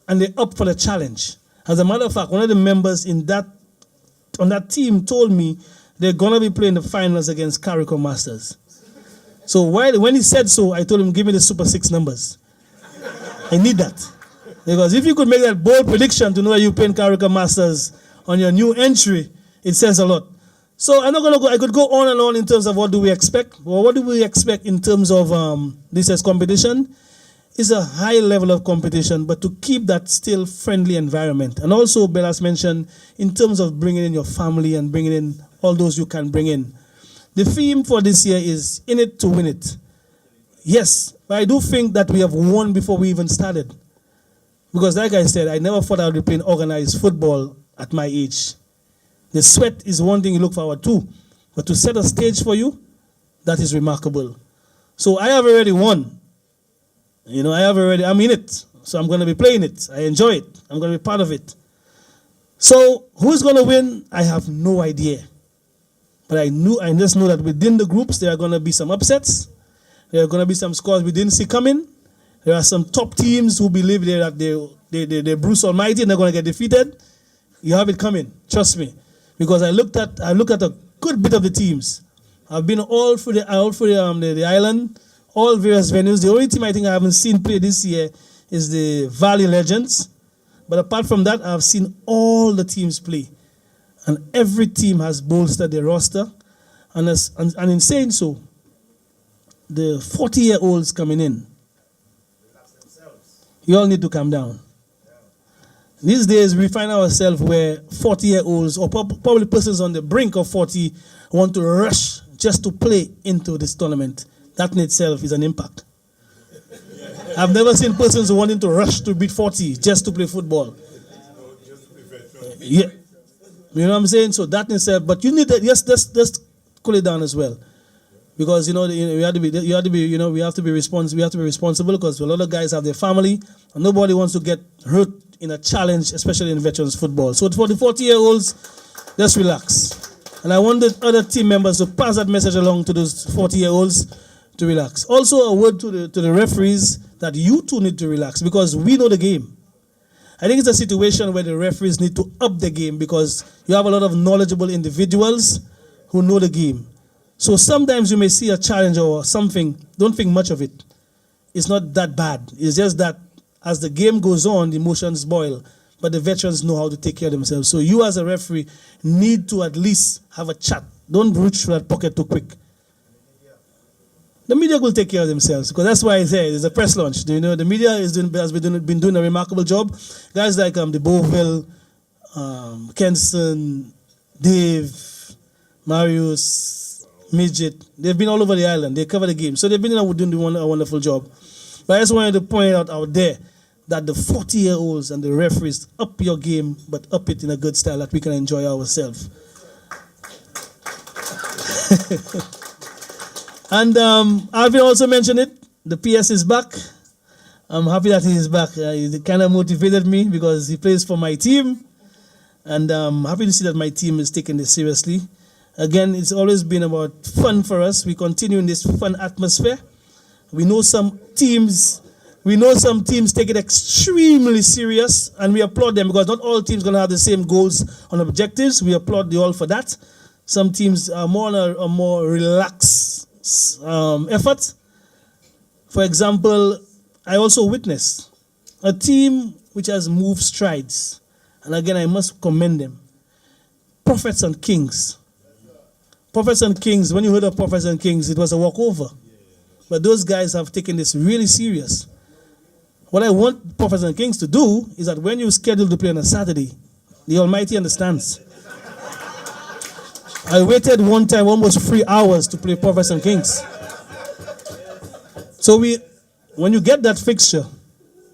and they're up for the challenge. As a matter of fact, one of the members on that team told me they're going to be playing the finals against Carriacou Masters. So when he said so, I told him, give me the Super 6 numbers. I need that. Because if you could make that bold prediction to know that you're playing Carriacou Masters on your new entry, it says a lot. So I'm not going to go, I could go on and on in terms of what do we expect. Well, what do we expect in terms of this as competition? It's a high level of competition, but to keep that still friendly environment. And also, Bella's mentioned, in terms of bringing in your family and bringing in all those you can bring in. The theme for this year is in it to win it. Yes, but I do think that we have won before we even started. Because like I said, I never thought I would be playing organized football at my age. The sweat is one thing you look forward to. But to set a stage for you, that is remarkable. So I have already won. I'm in it. So I'm going to be playing it. I enjoy it. I'm going to be part of it. So who's going to win? I have no idea. But I just know that within the groups, there are going to be some upsets. There are going to be some scores we didn't see coming. There are some top teams who believe that they're Bruce Almighty and they're going to get defeated. You have it coming. Trust me. Because I look at a good bit of the teams. I've been all through the island, all various venues. The only team I think I haven't seen play this year is the Valley Legends. But apart from that, I've seen all the teams play. And every team has bolstered their roster. And in saying so, the 40-year-olds coming in, you all need to calm down. These days, we find ourselves where 40-year-olds or probably persons on the brink of 40 want to rush just to play into this tournament. That in itself is an impact. I've never seen persons wanting to rush to beat 40 just to play football. Yeah. You know what I'm saying? So that in itself, but you need to just cool it down as well. Because we have to be responsible because a lot of guys have their family and nobody wants to get hurt in a challenge, especially in veterans football. So for the 40-year-olds, just relax. And I want the other team members to pass that message along to those 40-year-olds to relax. Also, a word to the referees that you too need to relax because we know the game. I think it's a situation where the referees need to up the game because you have a lot of knowledgeable individuals who know the game. So sometimes you may see a challenge or something, don't think much of it. It's not that bad. It's just that as the game goes on, the emotions boil. But the veterans know how to take care of themselves. So you as a referee need to at least have a chat. Don't reach for that pocket too quick. The media will take care of themselves because that's why I say it's a press launch. The media has been doing a remarkable job. Guys like the Boville, Kenson, Dave, Marius, Midget, they've been all over the island. They cover the game. So they've been doing a wonderful job. But I just wanted to point out there that the 40-year-olds and the referees up your game, but up it in a good style that we can enjoy ourselves. And Alvin also mentioned it. The PS is back. I'm happy that he is back. He kind of motivated me because he plays for my team. And I'm happy to see that my team is taking this seriously. Again, it's always been about fun for us. We continue in this fun atmosphere. We know some teams take it extremely serious, and we applaud them because not all teams are going to have the same goals and objectives. We applaud you all for that. Some teams are more on a more relaxed effort. For example, I also witnessed a team which has moved strides. And again, I must commend them. Prophets and Kings. Prophets and Kings, when you heard of Prophets and Kings, it was a walkover. But those guys have taken this really serious. What I want Prophets and Kings to do is that when you schedule to play on a Saturday, the Almighty understands. I waited one time almost 3 hours to play Prophets and Kings. So when you get that fixture,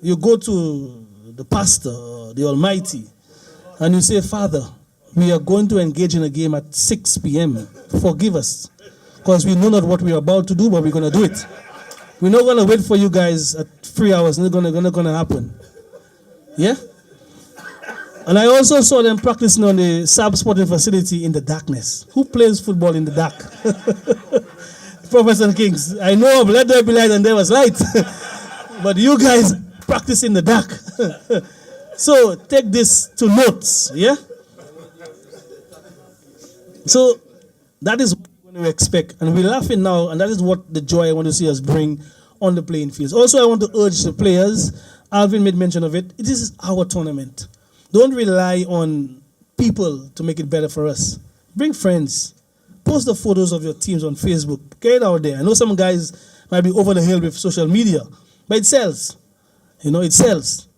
you go to the pastor, the Almighty, and you say, Father, we are going to engage in a game at 6 p.m. Forgive us. Because we know not what we are about to do, but we're going to do it. We're not going to wait for you guys at 3 hours. It's not going to happen. Yeah? And I also saw them practicing on the SAB sporting facility in the darkness. Who plays football in the dark? Prophets and Kings. I know of let there be light and there was light. But you guys practice in the dark. So take this to notes. Yeah? So that is what we expect. And we're laughing now, and that is what the joy I want to see us bring on the playing fields. Also, I want to urge the players, Alvin made mention of it, it is our tournament. Don't rely on people to make it better for us. Bring friends. Post the photos of your teams on Facebook. Get it out there. I know some guys might be over the hill with social media, but it sells. It sells.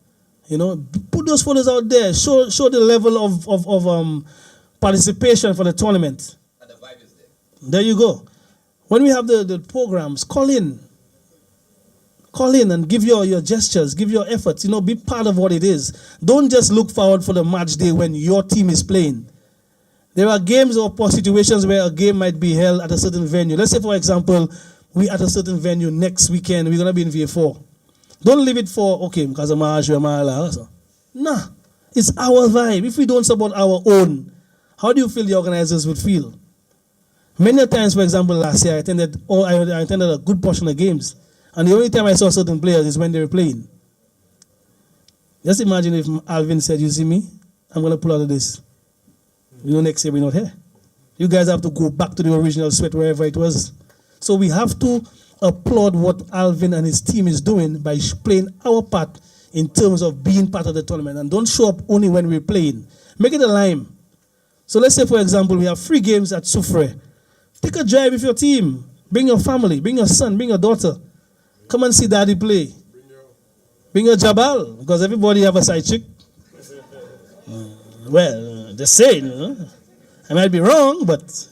Put those photos out there. Show the level of participation for the tournament. And the vibe is there. There you go. When we have the programs, call in and give your gestures, give your efforts, be part of what it is. Don't just look forward for the match day when your team is playing. There are games or situations where a game might be held at a certain venue. Let's say, for example, we at a certain venue next weekend, we're going to be in VA4. Don't leave it for, okay, because of my Nah, it's our vibe. If we don't support our own, how do you feel the organizers would feel? Many times, for example, last year, I attended a good portion of games. And the only time I saw certain players is when they were playing. Just imagine if Alvin said, you see me, I'm going to pull out of this. Next year we're not here. You guys have to go back to the original sweat wherever it was. So we have to applaud what Alvin and his team is doing by playing our part in terms of being part of the tournament. And don't show up only when we're playing. Make it a lime. So let's say, for example, we have 3 games at Soufre. Take a drive with your team. Bring your family. Bring your son. Bring your daughter. Come and see daddy play. Bring your Jabal, because everybody have a side chick. Well, just saying, I might be wrong, but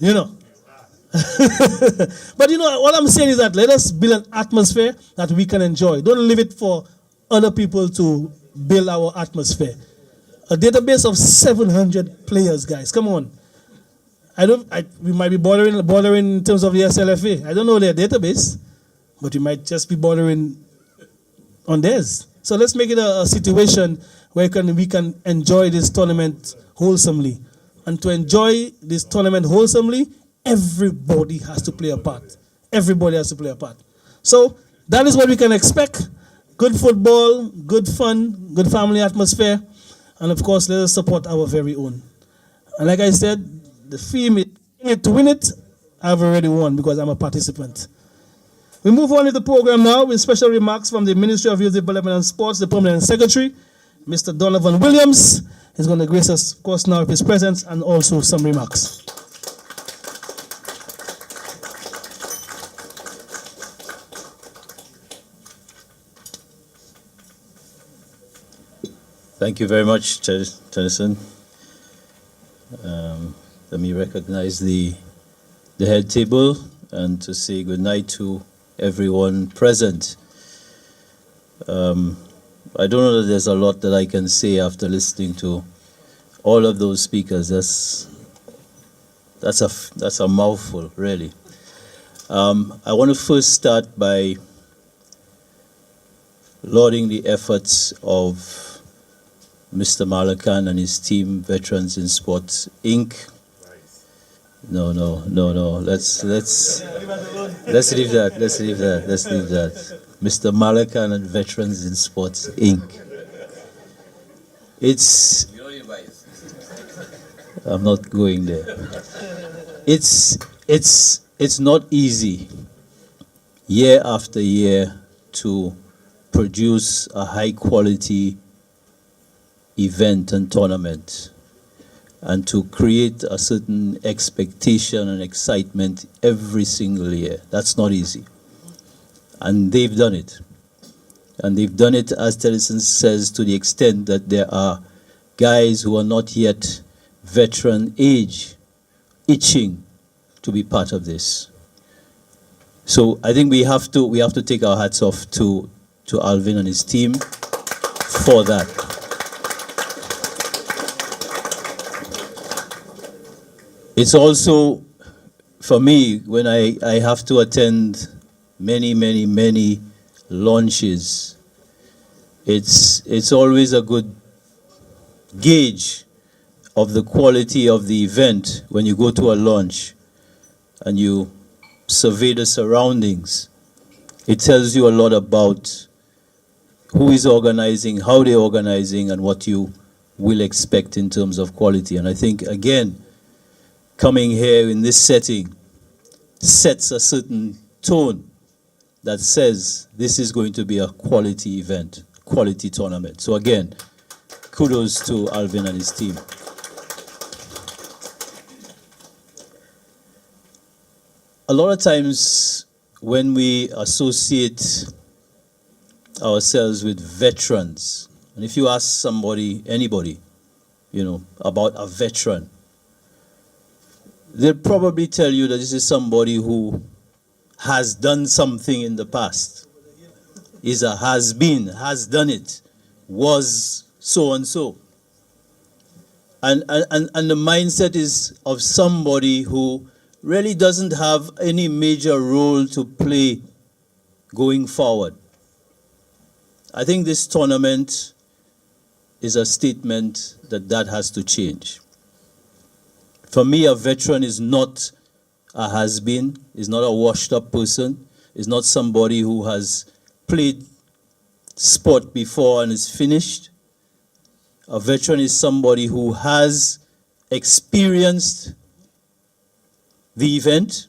But what I'm saying is that let us build an atmosphere that we can enjoy. Don't leave it for other people to build our atmosphere. A database of 700 players, guys. Come on. We might be bordering in terms of the SLFA. I don't know their database, but we might just be bordering on theirs. So let's make it a situation where we can enjoy this tournament wholesomely. And to enjoy this tournament wholesomely, everybody has to play a part. Everybody has to play a part. So that is what we can expect. Good football, good fun, good family atmosphere. And of course, let us support our very own. And like I said, the theme is to win it. I've already won because I'm a participant. We move on with the program now with special remarks from the Ministry of Youth Development and Sports, the Permanent Secretary, Mr. Donovan Williams. He's going to grace us, of course, now with his presence and also some remarks. Thank you very much, Tennyson. Let me recognize the head table and to say good night to everyone present. I don't know that there's a lot that I can say after listening to all of those speakers. That's a mouthful, really. I want to first start by lauding the efforts of Mr. Malakan and his team, Veterans in Sports Inc. No. Let's leave that. Let's leave that. Mr. Malakan and Veterans in Sports Inc. I'm not going there. It's not easy year after year to produce a high quality event and tournament and to create a certain expectation and excitement every single year. That's not easy. And they've done it. And they've done it, as Tellison says, to the extent that there are guys who are not yet veteran age itching to be part of this. So I think we have to take our hats off to Alvin and his team for that. It's also, for me, when I have to attend many launches, it's always a good gauge of the quality of the event when you go to a launch and you survey the surroundings. It tells you a lot about who is organizing, how they're organizing, and what you will expect in terms of quality. And I think, again, coming here in this setting sets a certain tone that says this is going to be a quality event, quality tournament. So again, kudos to Alvin and his team. A lot of times when we associate ourselves with veterans, and if you ask somebody, anybody, about a veteran, they'll probably tell you that this is somebody who has done something in the past, is a has been, has done it, was so and so. And the mindset is of somebody who really doesn't have any major role to play going forward. I think this tournament is a statement that has to change. For me, a veteran is not a has-been, is not a washed-up person, is not somebody who has played sport before and is finished. A veteran is somebody who has experienced the event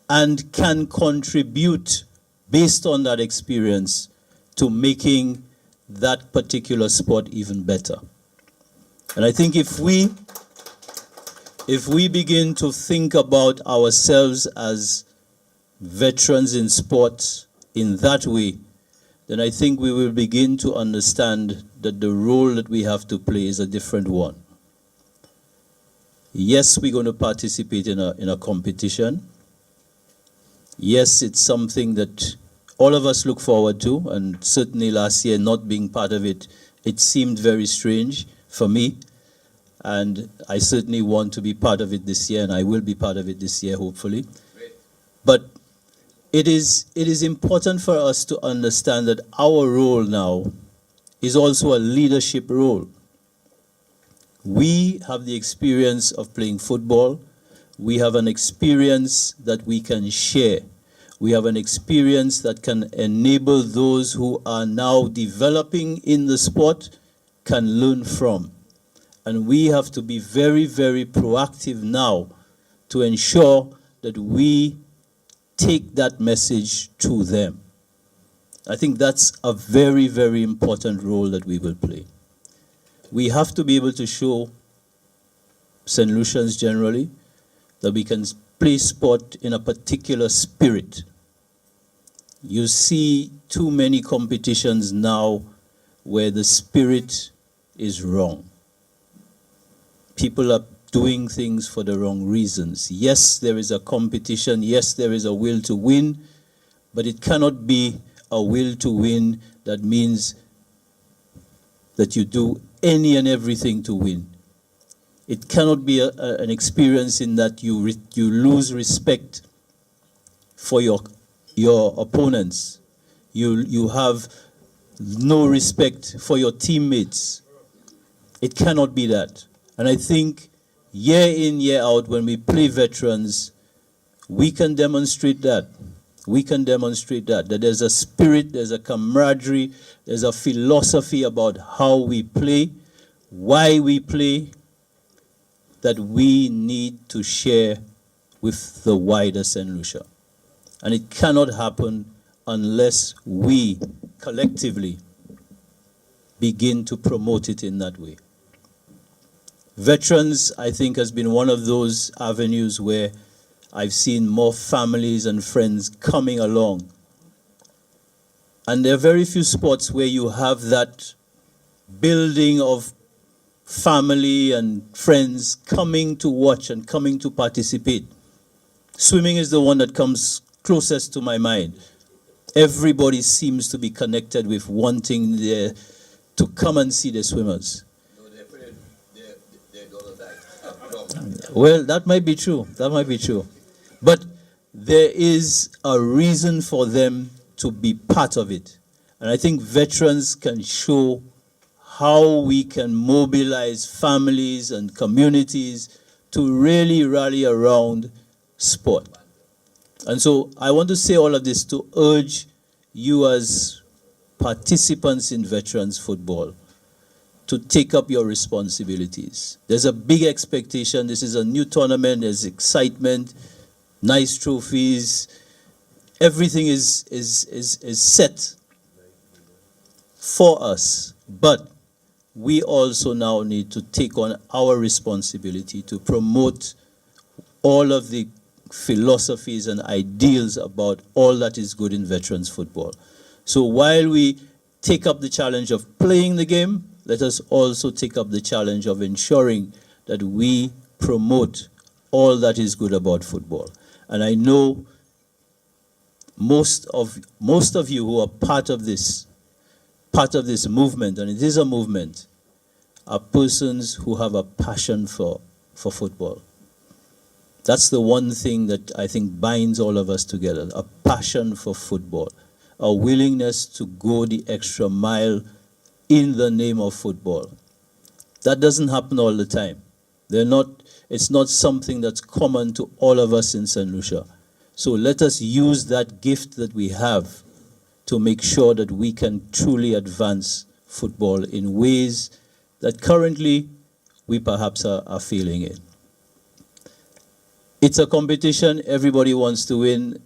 and can contribute based on that experience to making that particular sport even better. And I think if we begin to think about ourselves as veterans in sport in that way, then I think we will begin to understand that the role that we have to play is a different one. Yes, we're going to participate in a competition. Yes, it's something that all of us look forward to, and certainly last year not being part of it, it seemed very strange for me. And I certainly want to be part of it this year, and I will be part of it this year, hopefully. Great. But it is important for us to understand that our role now is also a leadership role. We have the experience of playing football. We have an experience that we can share. We have an experience that can enable those who are now developing in the sport can learn from. And we have to be very proactive now to ensure that we take that message to them. I think that's a very important role that we will play. We have to be able to show St. Lucians generally that we can play sport in a particular spirit. You see too many competitions now where the spirit is wrong. People are doing things for the wrong reasons. Yes, there is a competition. Yes, there is a will to win, but it cannot be a will to win that means that you do any and everything to win. It cannot be an experience in that you lose respect for your opponents. You have no respect for your teammates. It cannot be that. And I think year in, year out, when we play veterans, we can demonstrate that. We can demonstrate that there's a spirit, there's a camaraderie, there's a philosophy about how we play, why we play, that we need to share with the wider St. Lucia. And it cannot happen unless we collectively begin to promote it in that way. Veterans, I think, has been one of those avenues where I've seen more families and friends coming along. And there are very few sports where you have that building of family and friends coming to watch and coming to participate. Swimming is the one that comes closest to my mind. Everybody seems to be connected with wanting to come and see the swimmers. No, they're gonna die. Well, that might be true. That might be true. But there is a reason for them to be part of it. And I think veterans can show how we can mobilize families and communities to really rally around sport. And so I want to say all of this to urge you as participants in veterans football to take up your responsibilities. There's a big expectation. This is a new tournament. There's excitement, nice trophies. Everything is set for us. But we also now need to take on our responsibility to promote all of the philosophies and ideals about all that is good in veterans football. So while we take up the challenge of playing the game, let us also take up the challenge of ensuring that we promote all that is good about football. And I know most of you who are part of this movement, and it is a movement, are persons who have a passion for football. That's the one thing that I think binds all of us together, a passion for football, a willingness to go the extra mile in the name of football. That doesn't happen all the time. It's not something that's common to all of us in St. Lucia. So let us use that gift that we have to make sure that we can truly advance football in ways that currently we perhaps are failing in. It's a competition. Everybody wants to win.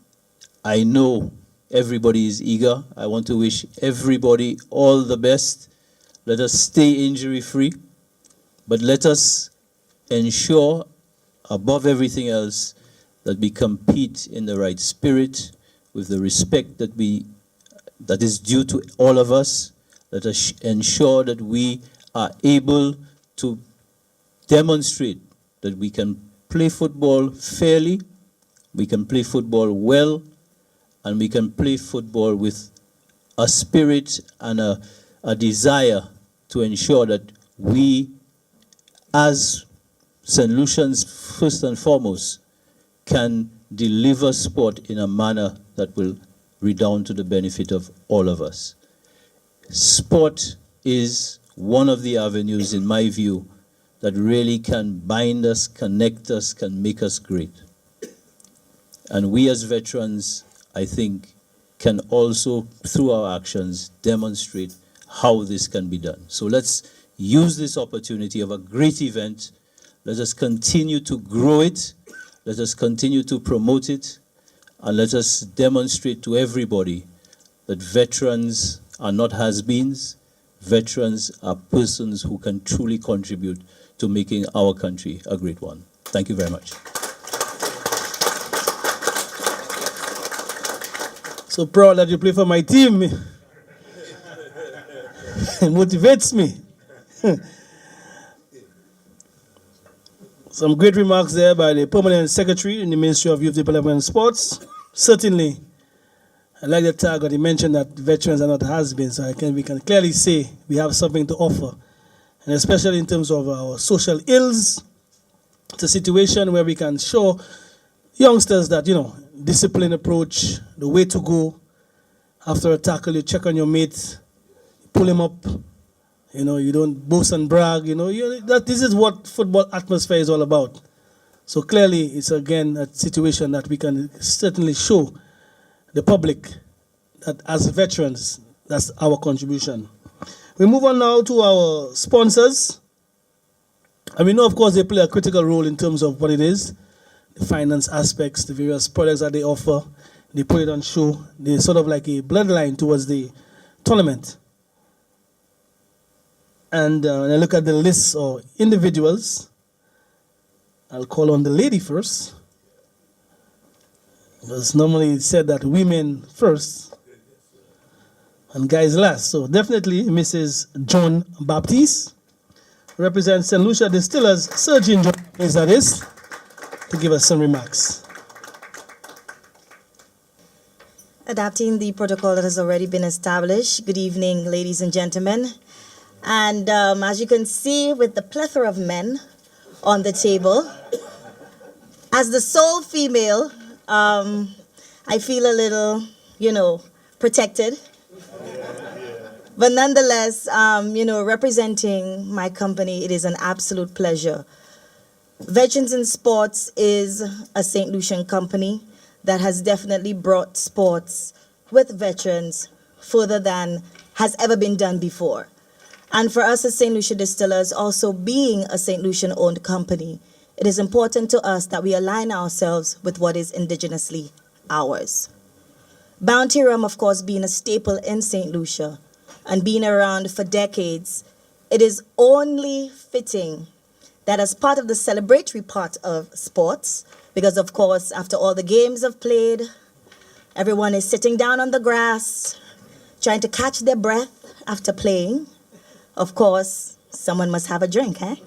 I know everybody is eager. I want to wish everybody all the best. Let us stay injury-free, but let us ensure, above everything else, that we compete in the right spirit, with the respect that is due to all of us. Let us ensure that we are able to demonstrate that we can play football fairly, we can play football well, and we can play football with a spirit and a desire to ensure that we, as St. Lucians, first and foremost, can deliver sport in a manner that will redound to the benefit of all of us. Sport is one of the avenues, in my view, that really can bind us, connect us, can make us great. And we as veterans, I think, can also, through our actions, demonstrate how this can be done. So let's use this opportunity of a great event. Let us continue to grow it. Let us continue to promote it. And let us demonstrate to everybody that veterans are not has-beens. Veterans are persons who can truly contribute to making our country a great one. Thank you very much. So proud that you play for my team. It motivates me. Some great remarks there by the Permanent Secretary in the Ministry of Youth Development and Sports. Certainly, I like the tag that he mentioned that veterans are not has-been, so we can clearly say we have something to offer. And especially in terms of our social ills, it's a situation where we can show youngsters that, disciplined approach, the way to go. After a tackle, you check on your mate, pull him up, You know, you don't boast and brag. You know, this is what football atmosphere is all about. So clearly, it's again a situation that we can certainly show the public that as veterans, that's our contribution. We move on now to our sponsors. And we know, of course, they play a critical role in terms of what it is, the finance aspects, the various products that they offer. They put it on show. They're sort of like a bloodline towards the tournament. And when I look at the list of individuals, I'll call on the lady first. It's normally said that women first and guys last. So definitely Mrs. John Baptiste represents St. Lucia Distillers. Surgeon John is that is to give us some remarks. Adapting the protocol that has already been established. Good evening, ladies and gentlemen. And as you can see with the plethora of men on the table, as the sole female, I feel a little, protected. But nonetheless, representing my company, it is an absolute pleasure. Veterans in Sports is a St. Lucian company that has definitely brought sports with veterans further than has ever been done before. And for us as St. Lucia Distillers, also being a St. Lucian-owned company, it is important to us that we align ourselves with what is indigenously ours. Bounty Rum, of course, being a staple in St. Lucia and being around for decades, it is only fitting that as part of the celebratory part of sports, because of course, after all the games have played, everyone is sitting down on the grass, trying to catch their breath after playing. Of course, someone must have a drink, eh?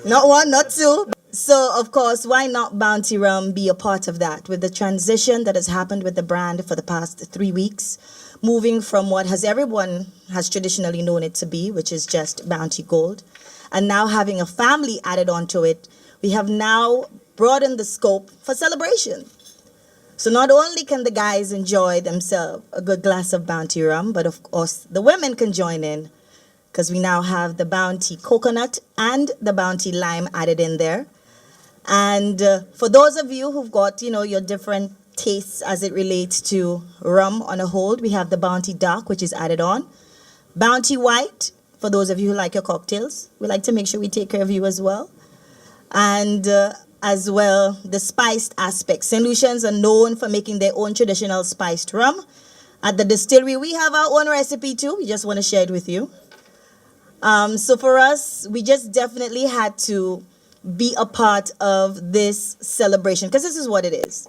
Not one, not two. So, of course, why not Bounty Rum be a part of that? With the transition that has happened with the brand for the past 3 weeks, moving from what everyone has traditionally known it to be, which is just Bounty Gold, and now having a family added onto it, we have now broadened the scope for celebration. So not only can the guys enjoy themselves a good glass of Bounty Rum, but of course the women can join in because we now have the Bounty Coconut and the Bounty Lime added in there. And for those of you who've got, your different tastes as it relates to rum on a whole, we have the Bounty Dark, which is added on. Bounty White, for those of you who like your cocktails. We like to make sure we take care of you as well. And as well, the spiced aspects. St. Lucians are known for making their own traditional spiced rum. At the distillery, we have our own recipe too. We just want to share it with you. So for us, we just definitely had to be a part of this celebration because this is what it is.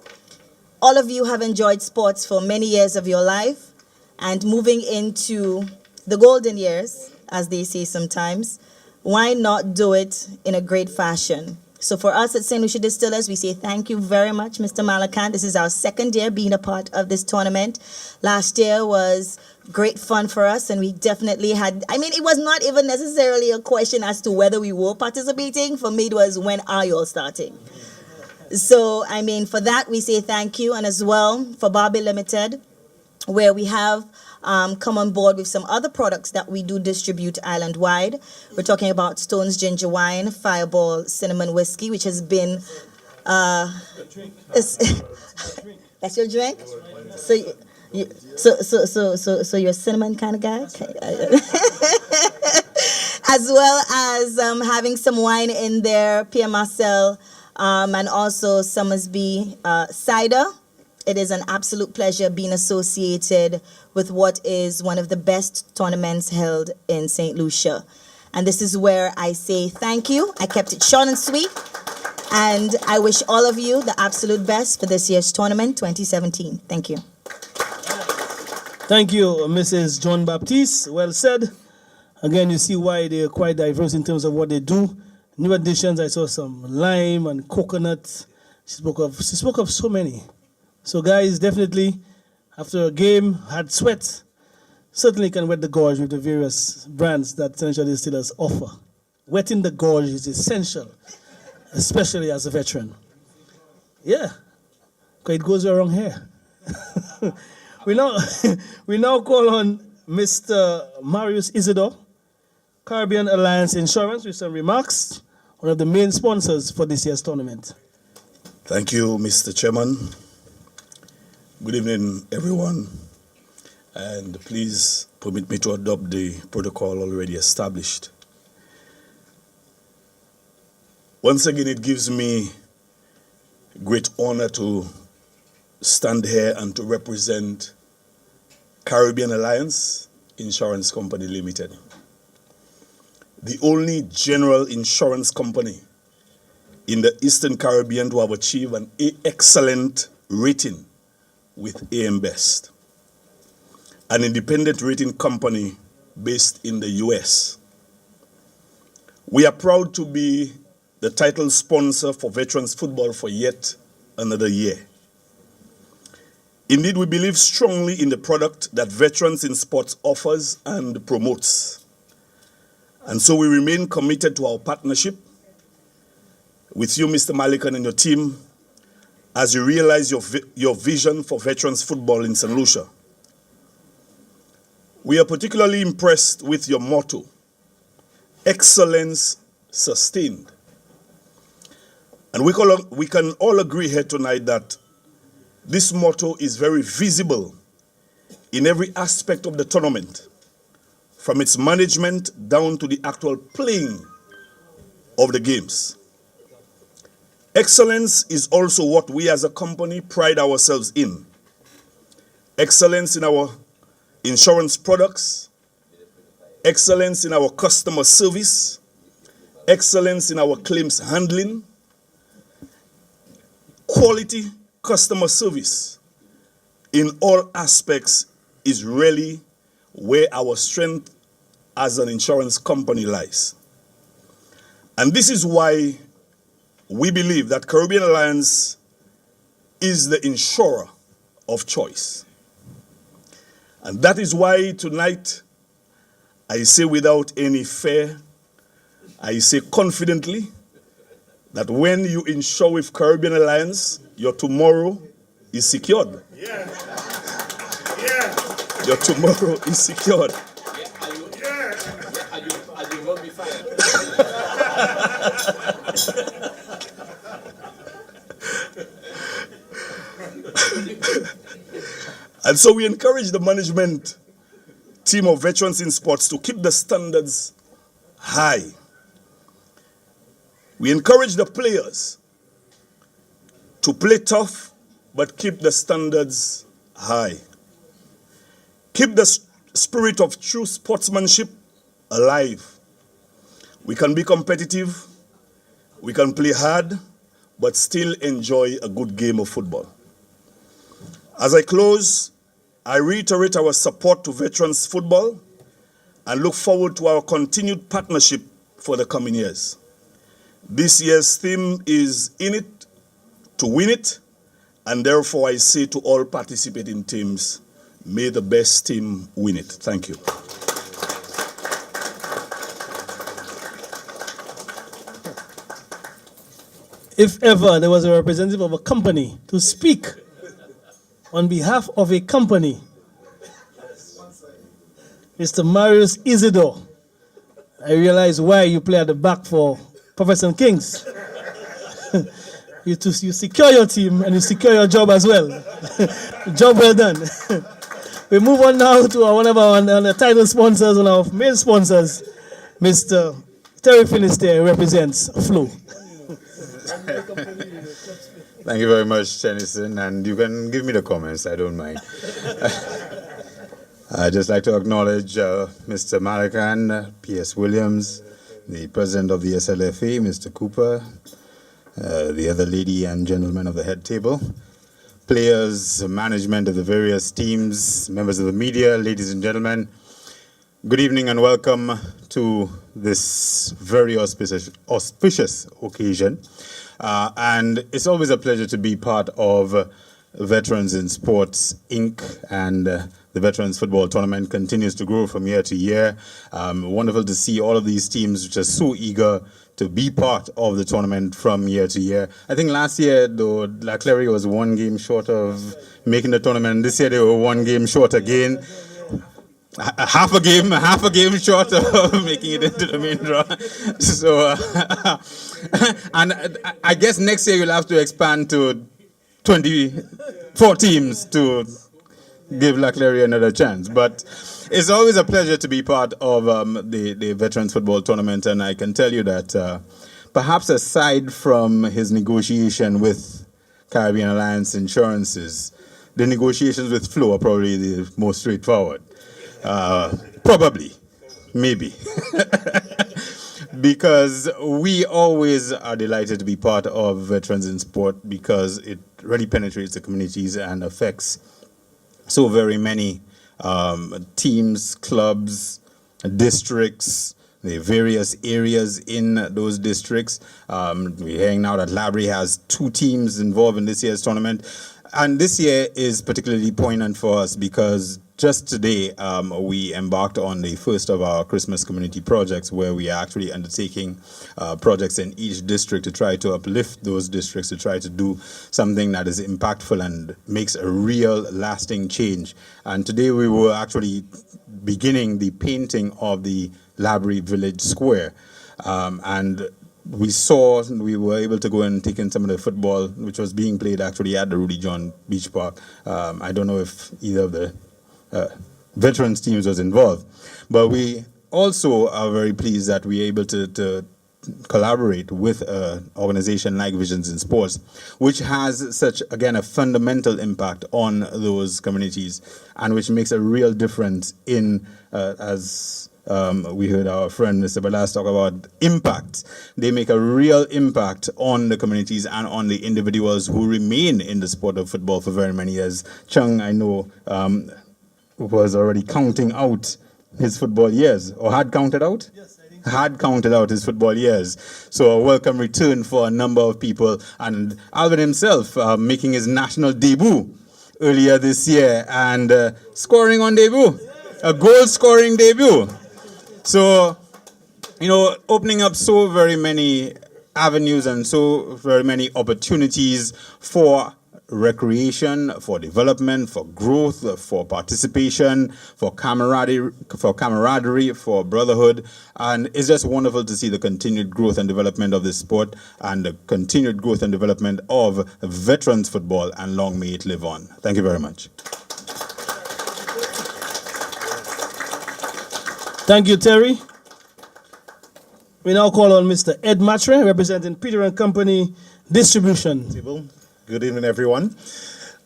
All of you have enjoyed sports for many years of your life, and moving into the golden years, as they say sometimes, why not do it in a great fashion? So for us at St. Lucia Distillers, we say thank you very much, Mr. Malakan. This is our second year being a part of this tournament. Last year was great fun for us, and we definitely had, it was not even necessarily a question as to whether we were participating. For me, it was when are you all starting? So, for that, we say thank you. And as well, for Barbie Limited, where we have come on board with some other products that we do distribute island-wide. We're talking about Stone's Ginger Wine, Fireball Cinnamon Whiskey, which has been... that's your drink? So you're a cinnamon kind of guy? Okay. As well as having some wine in there, Pierre Marcel, and also Summersby cider. It is an absolute pleasure being associated with what is one of the best tournaments held in St. Lucia. And this is where I say thank you. I kept it short and sweet. And I wish all of you the absolute best for this year's tournament, 2017. Thank you. Thank you, Mrs. John Baptiste. Well said. Again, you see why they are quite diverse in terms of what they do. New additions, I saw some lime and coconut. She spoke of so many. So guys, definitely, after a game, had sweat, certainly can wet the gorge with the various brands that St. Lucia Distillers offer. Wetting the gorge is essential, especially as a veteran. Yeah, because it goes around here. we now call on Mr. Marius Isidore, Caribbean Alliance Insurance, with some remarks, one of the main sponsors for this year's tournament. Thank you, Mr. Chairman. Good evening, everyone. And please permit me to adopt the protocol already established. Once again, it gives me great honor to stand here and to represent Caribbean Alliance Insurance Company Limited, the only general insurance company in the Eastern Caribbean to have achieved an excellent rating with AM Best, an independent rating company based in the US. We are proud to be the title sponsor for veterans football for yet another year. Indeed, we believe strongly in the product that Veterans in Sports offers and promotes. And so we remain committed to our partnership with you, Mr. Malikan, and your team as you realize your vision for veterans football in St. Lucia. We are particularly impressed with your motto, excellence sustained. And we can all agree here tonight that this motto is very visible in every aspect of the tournament, from its management down to the actual playing of the games. Excellence is also what we as a company pride ourselves in. Excellence in our insurance products, excellence in our customer service, excellence in our claims handling, quality customer service in all aspects is really where our strength as an insurance company lies. And this is why we believe that Caribbean Alliance is the insurer of choice. And that is why tonight I say without any fear, I say confidently, that when you insure with Caribbean Alliance, your tomorrow is secured. Yeah. Your tomorrow is secured. And you won't be fired. And so we encourage the management team of Veterans in Sports to keep the standards high. We encourage the players to play tough, but keep the standards high. Keep the spirit of true sportsmanship alive. We can be competitive, we can play hard, but still enjoy a good game of football. As I close, I reiterate our support to veterans football and look forward to our continued partnership for the coming years. This year's theme is "In it to win it," and therefore I say to all participating teams, may the best team win it. Thank you. If ever there was a representative of a company to speak on behalf of a company, Mr. Marius Isidore, I realize why you play at the back for Professor Kings. You secure your team and you secure your job as well. Job well done. We move on now to one of our title sponsors, one of our main sponsors, Mr. Terry Finisterre, represents Flow. Thank you very much, Tennyson, and you can give me the comments, I don't mind. I'd just like to acknowledge Mr. Malikan, P.S. Williams, the president of the SLFA, Mr. Cooper, the other lady and gentlemen of the head table, players, management of the various teams, members of the media, ladies and gentlemen. Good evening and welcome to this very auspicious occasion. And it's always a pleasure to be part of Veterans in Sports, Inc. and the Veterans Football Tournament continues to grow from year to year. Wonderful to see all of these teams which are so eager to be part of the tournament from year to year. I think last year, though, La Clery was 1 game short of making the tournament. This year they were 1 game short again. half a game short of making it into the main draw. So, and I guess next year you'll have to expand to 24 teams to give La Clary another chance. But it's always a pleasure to be part of the Veterans Football Tournament, and I can tell you that perhaps aside from his negotiation with Caribbean Alliance Insurances, the negotiations with Flo are probably the most straightforward. Probably, maybe. Because we always are delighted to be part of Veterans in Sport because it really penetrates the communities and affects so very many teams, clubs, districts, the various areas in those districts. We're hearing now that Labrie has 2 teams involved in this year's tournament. And this year is particularly poignant for us because just today we embarked on the first of our Christmas community projects where we are actually undertaking projects in each district to try to uplift those districts, to try to do something that is impactful and makes a real lasting change. And today we were actually beginning the painting of the Labrie Village Square. And we were able to go and take in some of the football, which was being played actually at the Rudy John Beach Park. I don't know if either of the veterans teams was involved, but we also are very pleased that we're able to collaborate with an organization like Visions in Sports, which has such, again, a fundamental impact on those communities and which makes a real difference in, as we heard our friend Mr. Balas talk about impact. They make a real impact on the communities and on the individuals who remain in the sport of football for very many years. Chung, I know, was already counting out his football years, or had counted out? Yes, I think so. Had counted out his football years. So a welcome return for a number of people. And Alvin himself making his national debut earlier this year and scoring on debut, a goal-scoring debut. So, you know, opening up so very many avenues and so very many opportunities for recreation, for development, for growth, for participation, for camaraderie, for brotherhood. And it's just wonderful to see the continued growth and development of this sport and the continued growth and development of veterans football, and long may it live on. Thank you very much. Thank you, Terry. We now call on Mr. Ed Matre, representing Peter and Company Distribution. Good evening, everyone.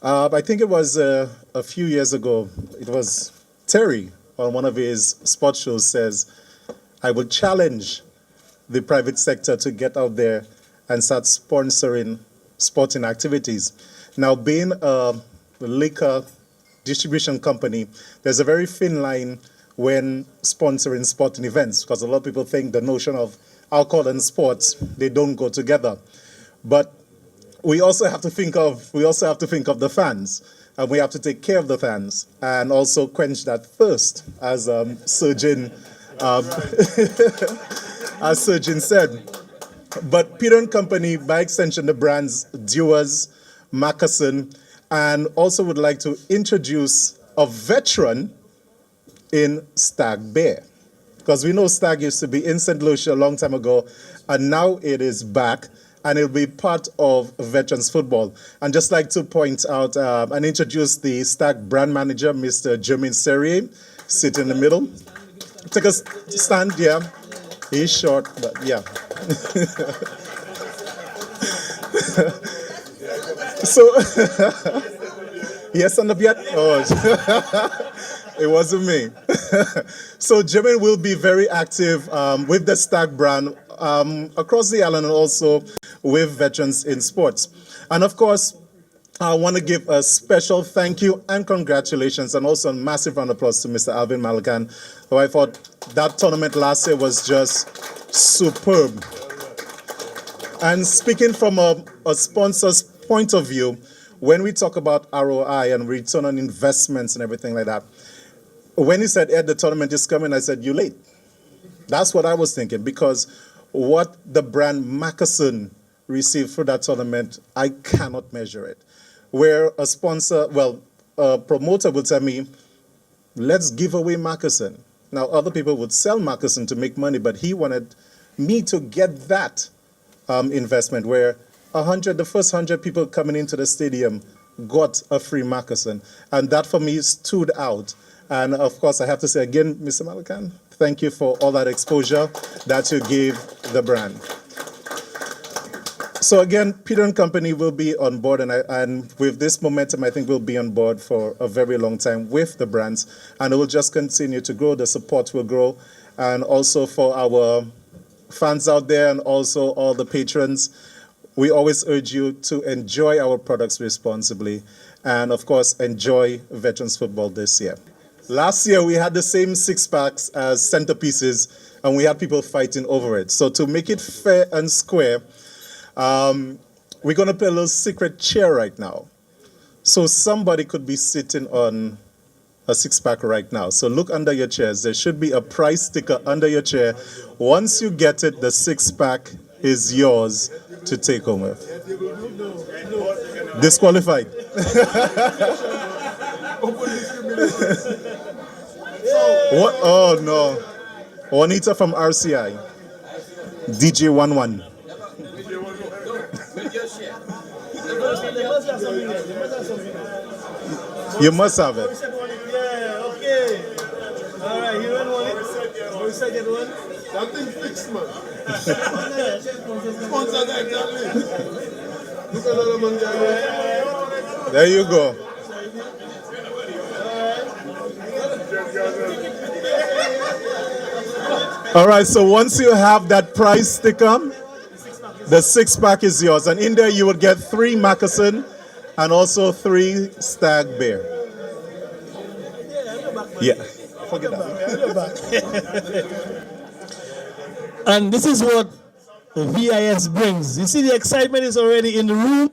I think it was a few years ago, it was Terry on one of his sports shows says, I would challenge the private sector to get out there and start sponsoring sporting activities. Now, being a liquor distribution company, there's a very thin line when sponsoring sporting events, because a lot of people think the notion of alcohol and sports, they don't go together. But we also have to think of the fans, and we have to take care of the fans and also quench that thirst, as Surgeon said. But Peter and Company, by extension, the brands Dewars, Mackerson, and also would like to introduce a veteran in Stag Bear, because we know Stag used to be in St. Lucia a long time ago, and now it is back, and it'll be part of veterans football. And just like to point out and introduce the Stag brand manager, Mr. Jermaine Serrier, sit in the middle. Take a stand, yeah. He's short, but yeah. So, yes, on the yet? Oh. It wasn't me. So Jermaine will be very active with the Stag brand across the island and also with veterans in sports. And of course, I want to give a special thank you and congratulations and also a massive round of applause to Mr. Alvin Malakan, who I thought that tournament last year was just superb. And speaking from a sponsor's point of view, when we talk about ROI and return on investments and everything like that, when he said, Ed, the tournament is coming, I said, you're late. That's what I was thinking, because what the brand Mackerson received for that tournament, I cannot measure it. Where a sponsor, well, a promoter will tell me, let's give away moccasin. Now, other people would sell moccasin to make money, but he wanted me to get that investment where the first 100 people coming into the stadium got a free moccasin. And that for me stood out. And of course, I have to say again, Mr. Malakan, thank you for all that exposure that you gave the brand. So again, Peter and Company will be on board, and with this momentum, I think we'll be on board for a very long time with the brands, and it will just continue to grow. The support will grow, and also for our fans out there and also all the patrons, we always urge you to enjoy our products responsibly, and of course, enjoy Veterans Football this year. Last year, we had the same six-packs as centerpieces, and we had people fighting over it. So to make it fair and square, we're going to play a little secret chair right now. So somebody could be sitting on a six-pack right now. So look under your chairs. There should be a price sticker under your chair. Once you get it, the six-pack is yours to take home with. Disqualified. What? Oh, no. Juanita from RCI. DJ 11. You must have it. Yeah, okay. All right, you don't want it? Or second one? That thing fixed, man. Sponsor that, exactly. Look at that man there. There you go. All right, so once you have that price sticker, the six-pack is yours. And in there, you will get 3 moccasin and also 3 stag bear. Yeah, forget that. And this is what VIS brings. You see, the excitement is already in the room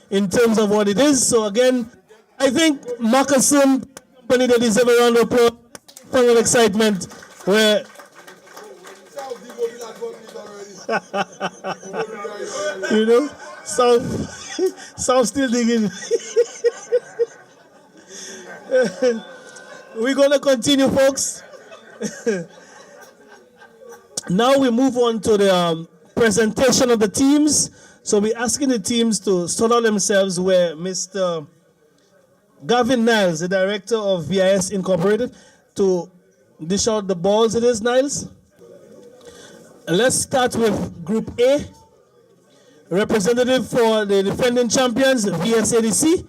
in terms of what it is. So again, I think Moccasin Company, they deserve a round of applause. Full of excitement where you know, South still digging. We're gonna continue, folks. Now we move on to the presentation of the teams. So we're asking the teams to sort out themselves where Mr. Gavin Niles, the director of VIS Incorporated, to dish out the balls. It is, Niles. Let's start with Group A. Representative for the defending champions, VSADC,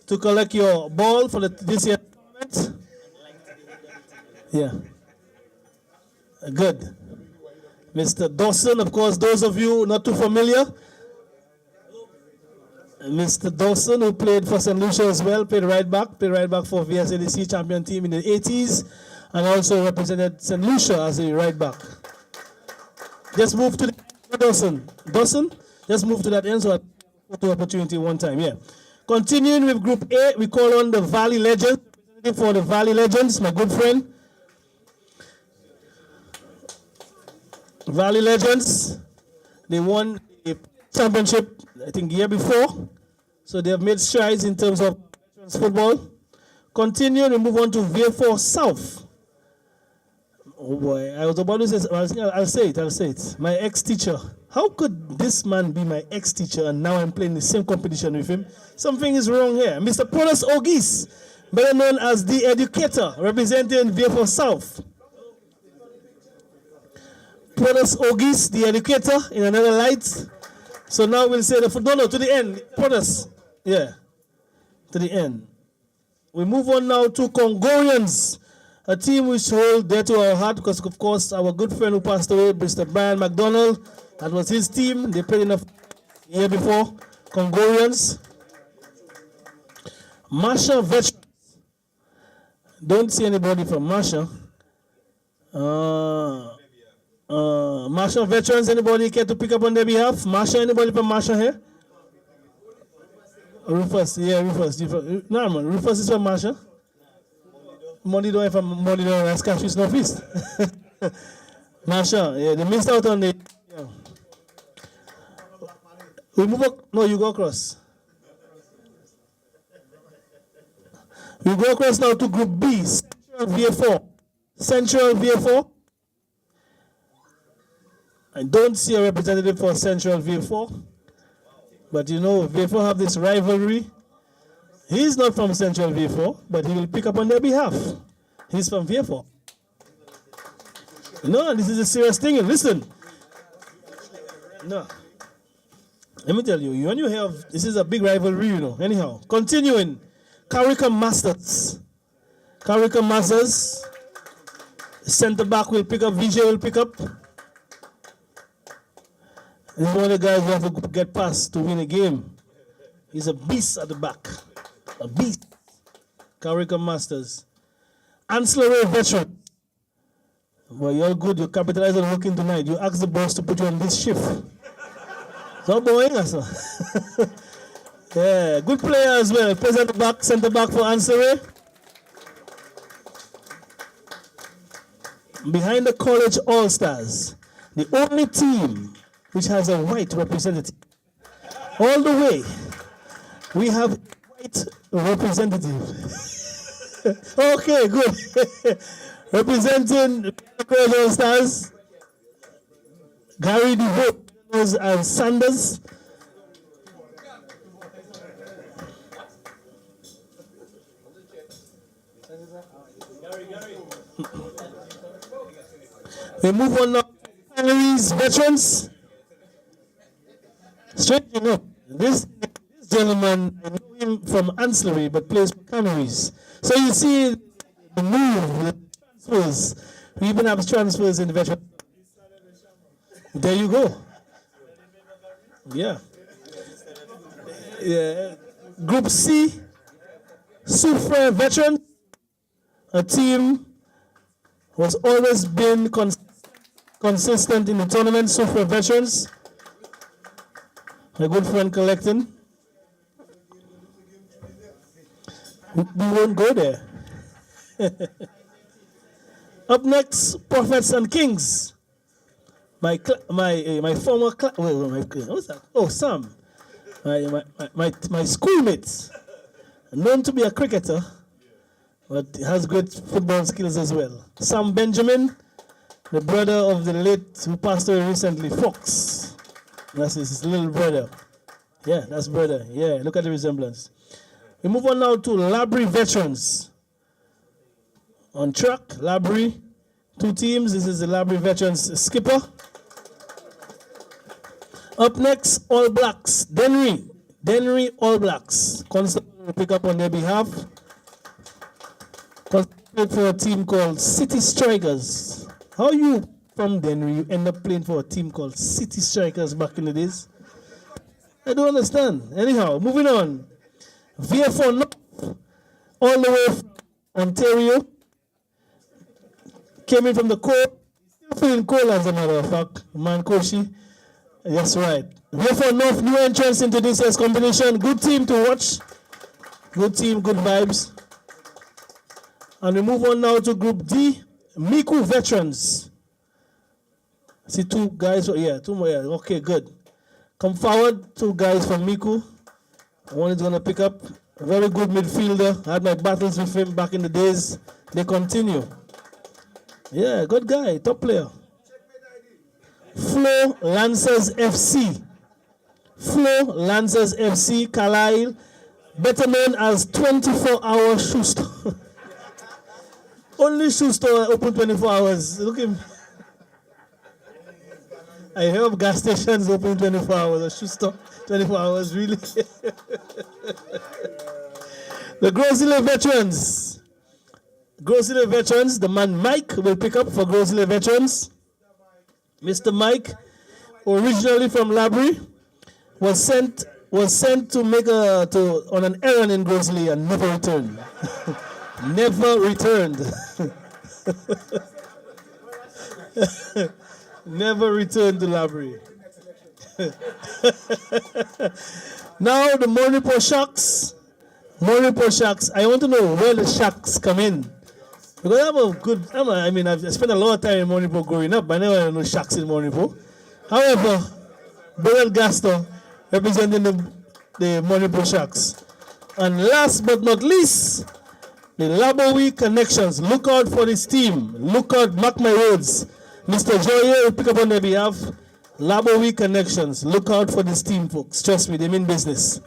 to collect your ball for this year's tournament. Yeah. Good. Mr. Dawson, of course, those of you not too familiar. Mr. Dawson, who played for St. Lucia as well, played right back for VSADC champion team in the 80s, and also represented St. Lucia as a right back. Just move to the Dawson. Dawson, just move to that end so I photo opportunity one time. Yeah. Continuing with Group A, we call on the Valley Legends. For the Valley Legends, my good friend. Valley Legends, they won the championship, I think, year before. So they have made strides in terms of football. Continue, we move on to V4 South. Oh boy, I was about to say, I'll say it. My ex-teacher. How could this man be my ex-teacher and now I'm playing the same competition with him? Something is wrong here. Mr. Polas Ogis, better known as the educator, representing V4 South. Polas Ogis, the educator, in another light. So now we'll say to the end. Polas, yeah, to the end. We move on now to Congorians, a team which hold dear to our heart because, of course, our good friend who passed away, Mr. Brian McDonald, that was his team. They played enough year before. Congorians. Marsha Veterans. Don't see anybody from Marsha. Marsha Veterans, anybody care to pick up on their behalf? Marsha, anybody from Marsha here? Rufus, yeah, Rufus. No, man, Rufus is from Marsha. Molido is from Molido, that's Cashews Northeast. Marsha, yeah, they missed out on the. Yeah. We move up, no, you go across. We go across now to Group B. VA4. Central VA4. I don't see a representative for Central VA4. But you know, VA4 have this rivalry. He's not from Central VA4, but he will pick up on their behalf. He's from VA4. No, this is a serious thing. Listen. No. Let me tell you, when you have, this is a big rivalry, you know. Anyhow, continuing. Carriacou Masters. Carriacou Masters. Center back will pick up, VJ will pick up. This is one of the guys who have to get past to win a game. He's a beast at the back. A beast. Carriacou Masters. Ancillary veteran. Well, you're good. You capitalize on working tonight. You ask the boss to put you on this shift. So, boy, yeah, good player as well. Plays at the back, center back for Ancillary. Behind the College All-Stars, the only team which has a white representative. All the way, we have white representative. Okay, good. Representing the College All-Stars, Gary DeVoe and Sandals. We move on now. Canaries veterans. Strange enough, this gentleman, I know him from Ancillary, but plays for Canaries. So you see the move, the transfers. We even have transfers in the veteran. There you go. Yeah. Yeah. Group C, Soufre veterans, a team was always been consistent in the tournament. Soufre veterans, my good friend collecting. We won't go there. Up next, Prophets and Kings. My former what's that? Oh, Sam. My schoolmates, known to be a cricketer, but has great football skills as well. Sam Benjamin, the brother of the late who passed away recently, Fox. That's his little brother. Yeah, that's brother. Yeah, look at the resemblance. We move on now to Labrie veterans. On track, Labrie, 2 teams. This is the Labrie veterans skipper. Up next, All Blacks, Dennery All Blacks. Constable will pick up on their behalf. Constable for a team called City Strikers. How you from Dennery, you end up playing for a team called City Strikers back in the days? I don't understand. Anyhow, moving on. VA4 North, all the way from Ontario. Came in from the cold. Still feeling cold as a matter of fact. Man, Koshi. That's right. VA4 North, new entrance into this year's competition. Good team to watch. Good team, good vibes. And we move on now to Group D, Miku veterans. See 2 guys, yeah, 2 more, yeah, okay, good. Come forward, 2 guys from Miku. One is going to pick up a very good midfielder. I had my battles with him back in the days. They continue. Yeah, good guy, top player. Flo Lancers FC. Flo Lancers FC, Carlisle, better known as 24-hour shoe store. Only shoe store open 24 hours. Look at him. I hear of gas stations open 24 hours. A shoe store 24 hours, really? The Grosile veterans. Grosile veterans, the man Mike will pick up for Grosile veterans. Mr. Mike, originally from Labrie, was sent to make on an errand in Grosile and never returned. Never returned. Never returned to Labrie. Now the Monipo Sharks. Monipo Sharks. I want to know where the Sharks come in. Because I've spent a lot of time in Monipo growing up. I never know Sharks in Monipo. However, Beryl Gaston representing the Monipo Sharks. And last but not least, The Labowie Connections. Look out for this team. Look out, mark my words. Mr. Joye will pick up on their behalf. Labowie Connections. Look out for this team, folks. Trust me, they mean business.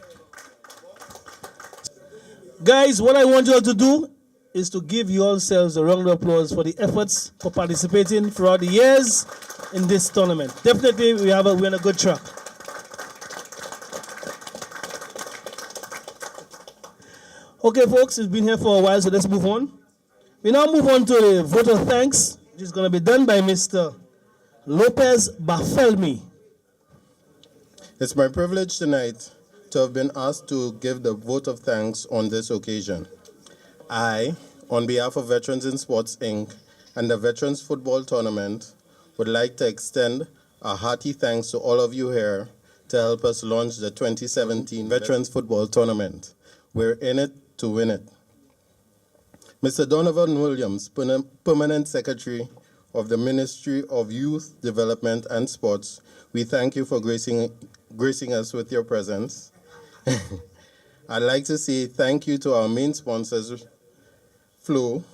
Guys, what I want you all to do is to give yourselves a round of applause for the efforts for participating throughout the years in this tournament. Definitely, we're on a good track. Okay, folks, it's been here for a while, so let's move on. We now move on to the vote of thanks, which is going to be done by Mr. Lopez Barthelme. It's my privilege tonight to have been asked to give the vote of thanks on this occasion. I, on behalf of Veterans in Sports, Inc. and the Veterans Football Tournament, would like to extend a hearty thanks to all of you here to help us launch the 2017 Veterans Football Tournament. We're in it to win it. Mr. Donovan Williams, Permanent Secretary of the Ministry of Youth Development and Sports, we thank you for gracing us with your presence. I'd like to say thank you to our main sponsors, Flow,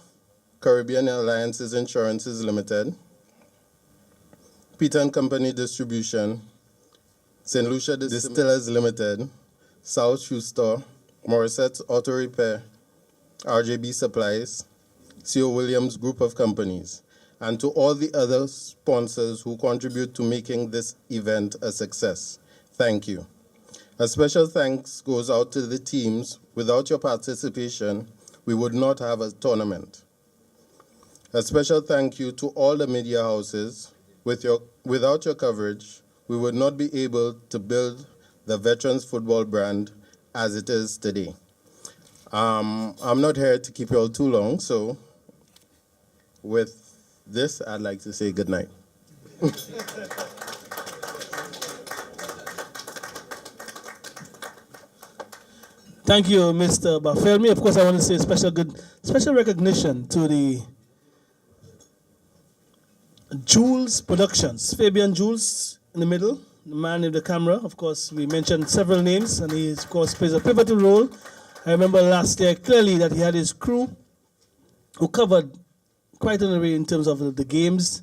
Caribbean Alliances Insurances Limited, Peter & Company Distribution, St. Lucia Distillers Limited, South Shoe Store, Morissette's Auto Repair, RJB Supplies, C.O. Williams Group of Companies, and to all the other sponsors who contribute to making this event a success. Thank you. A special thanks goes out to the teams. Without your participation, we would not have a tournament. A special thank you to all the media houses. Without your coverage, we would not be able to build the Veterans Football brand as it is today. I'm not here to keep you all too long, so with this, I'd like to say good night. Thank you, Mr. Barthelme. Of course, I want to say special recognition to the Jules Productions. Fabian Jules in the middle, the man in the camera. Of course, we mentioned several names, and he, of course, plays a pivotal role. I remember last year clearly that he had his crew who covered quite an array in terms of the games.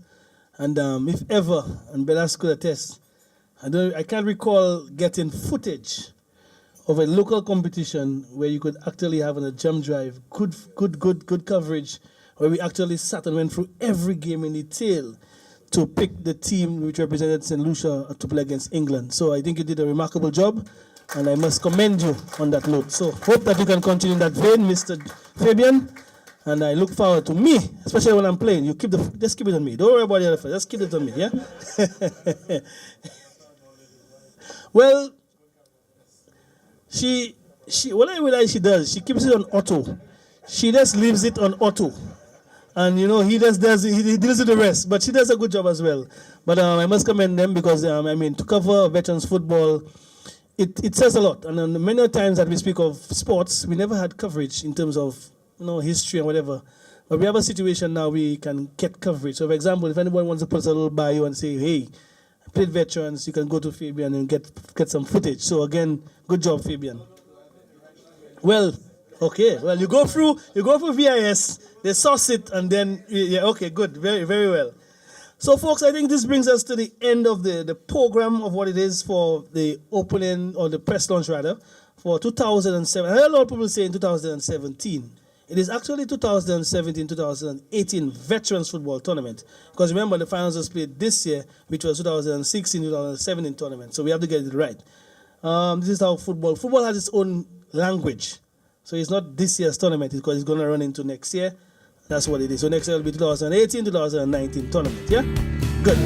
And if ever, and Belas could attest, I can't recall getting footage of a local competition where you could actually have on a jump drive good coverage, where we actually sat and went through every game in detail to pick the team which represented St. Lucia to play against England. So I think you did a remarkable job, and I must commend you on that note. So hope that you can continue in that vein, Mr. Fabian, and I look forward to me, especially when I'm playing. Just keep it on me. Don't worry about the other, just keep it on me, yeah? Well, she what I realize she does, she keeps it on auto. She just leaves it on auto. And he deals with the rest, but she does a good job as well. But I must commend them because to cover veterans football, it says a lot. And many times that we speak of sports, we never had coverage in terms of history and whatever. But we have a situation now we can get coverage. So for example, if anyone wants to put a little bio and say, hey, I played veterans, you can go to Fabian and get some footage. So again, good job, Fabian. Well, okay. Well, you go through VIS, they source it, and then okay, good, very, very well. So, folks, I think this brings us to the end of the program of what it is for the opening, or the press launch rather, for 2007. I heard a lot of people saying 2017. It is actually 2017-2018 Veterans Football Tournament. Because remember, the finals was played this year, which was 2016-2017 tournament. So we have to get it right. This is how football has its own language. So it's not this year's tournament because it's going to run into next year. That's what it is. So next year will be 2018-2019 tournament. Yeah? Good.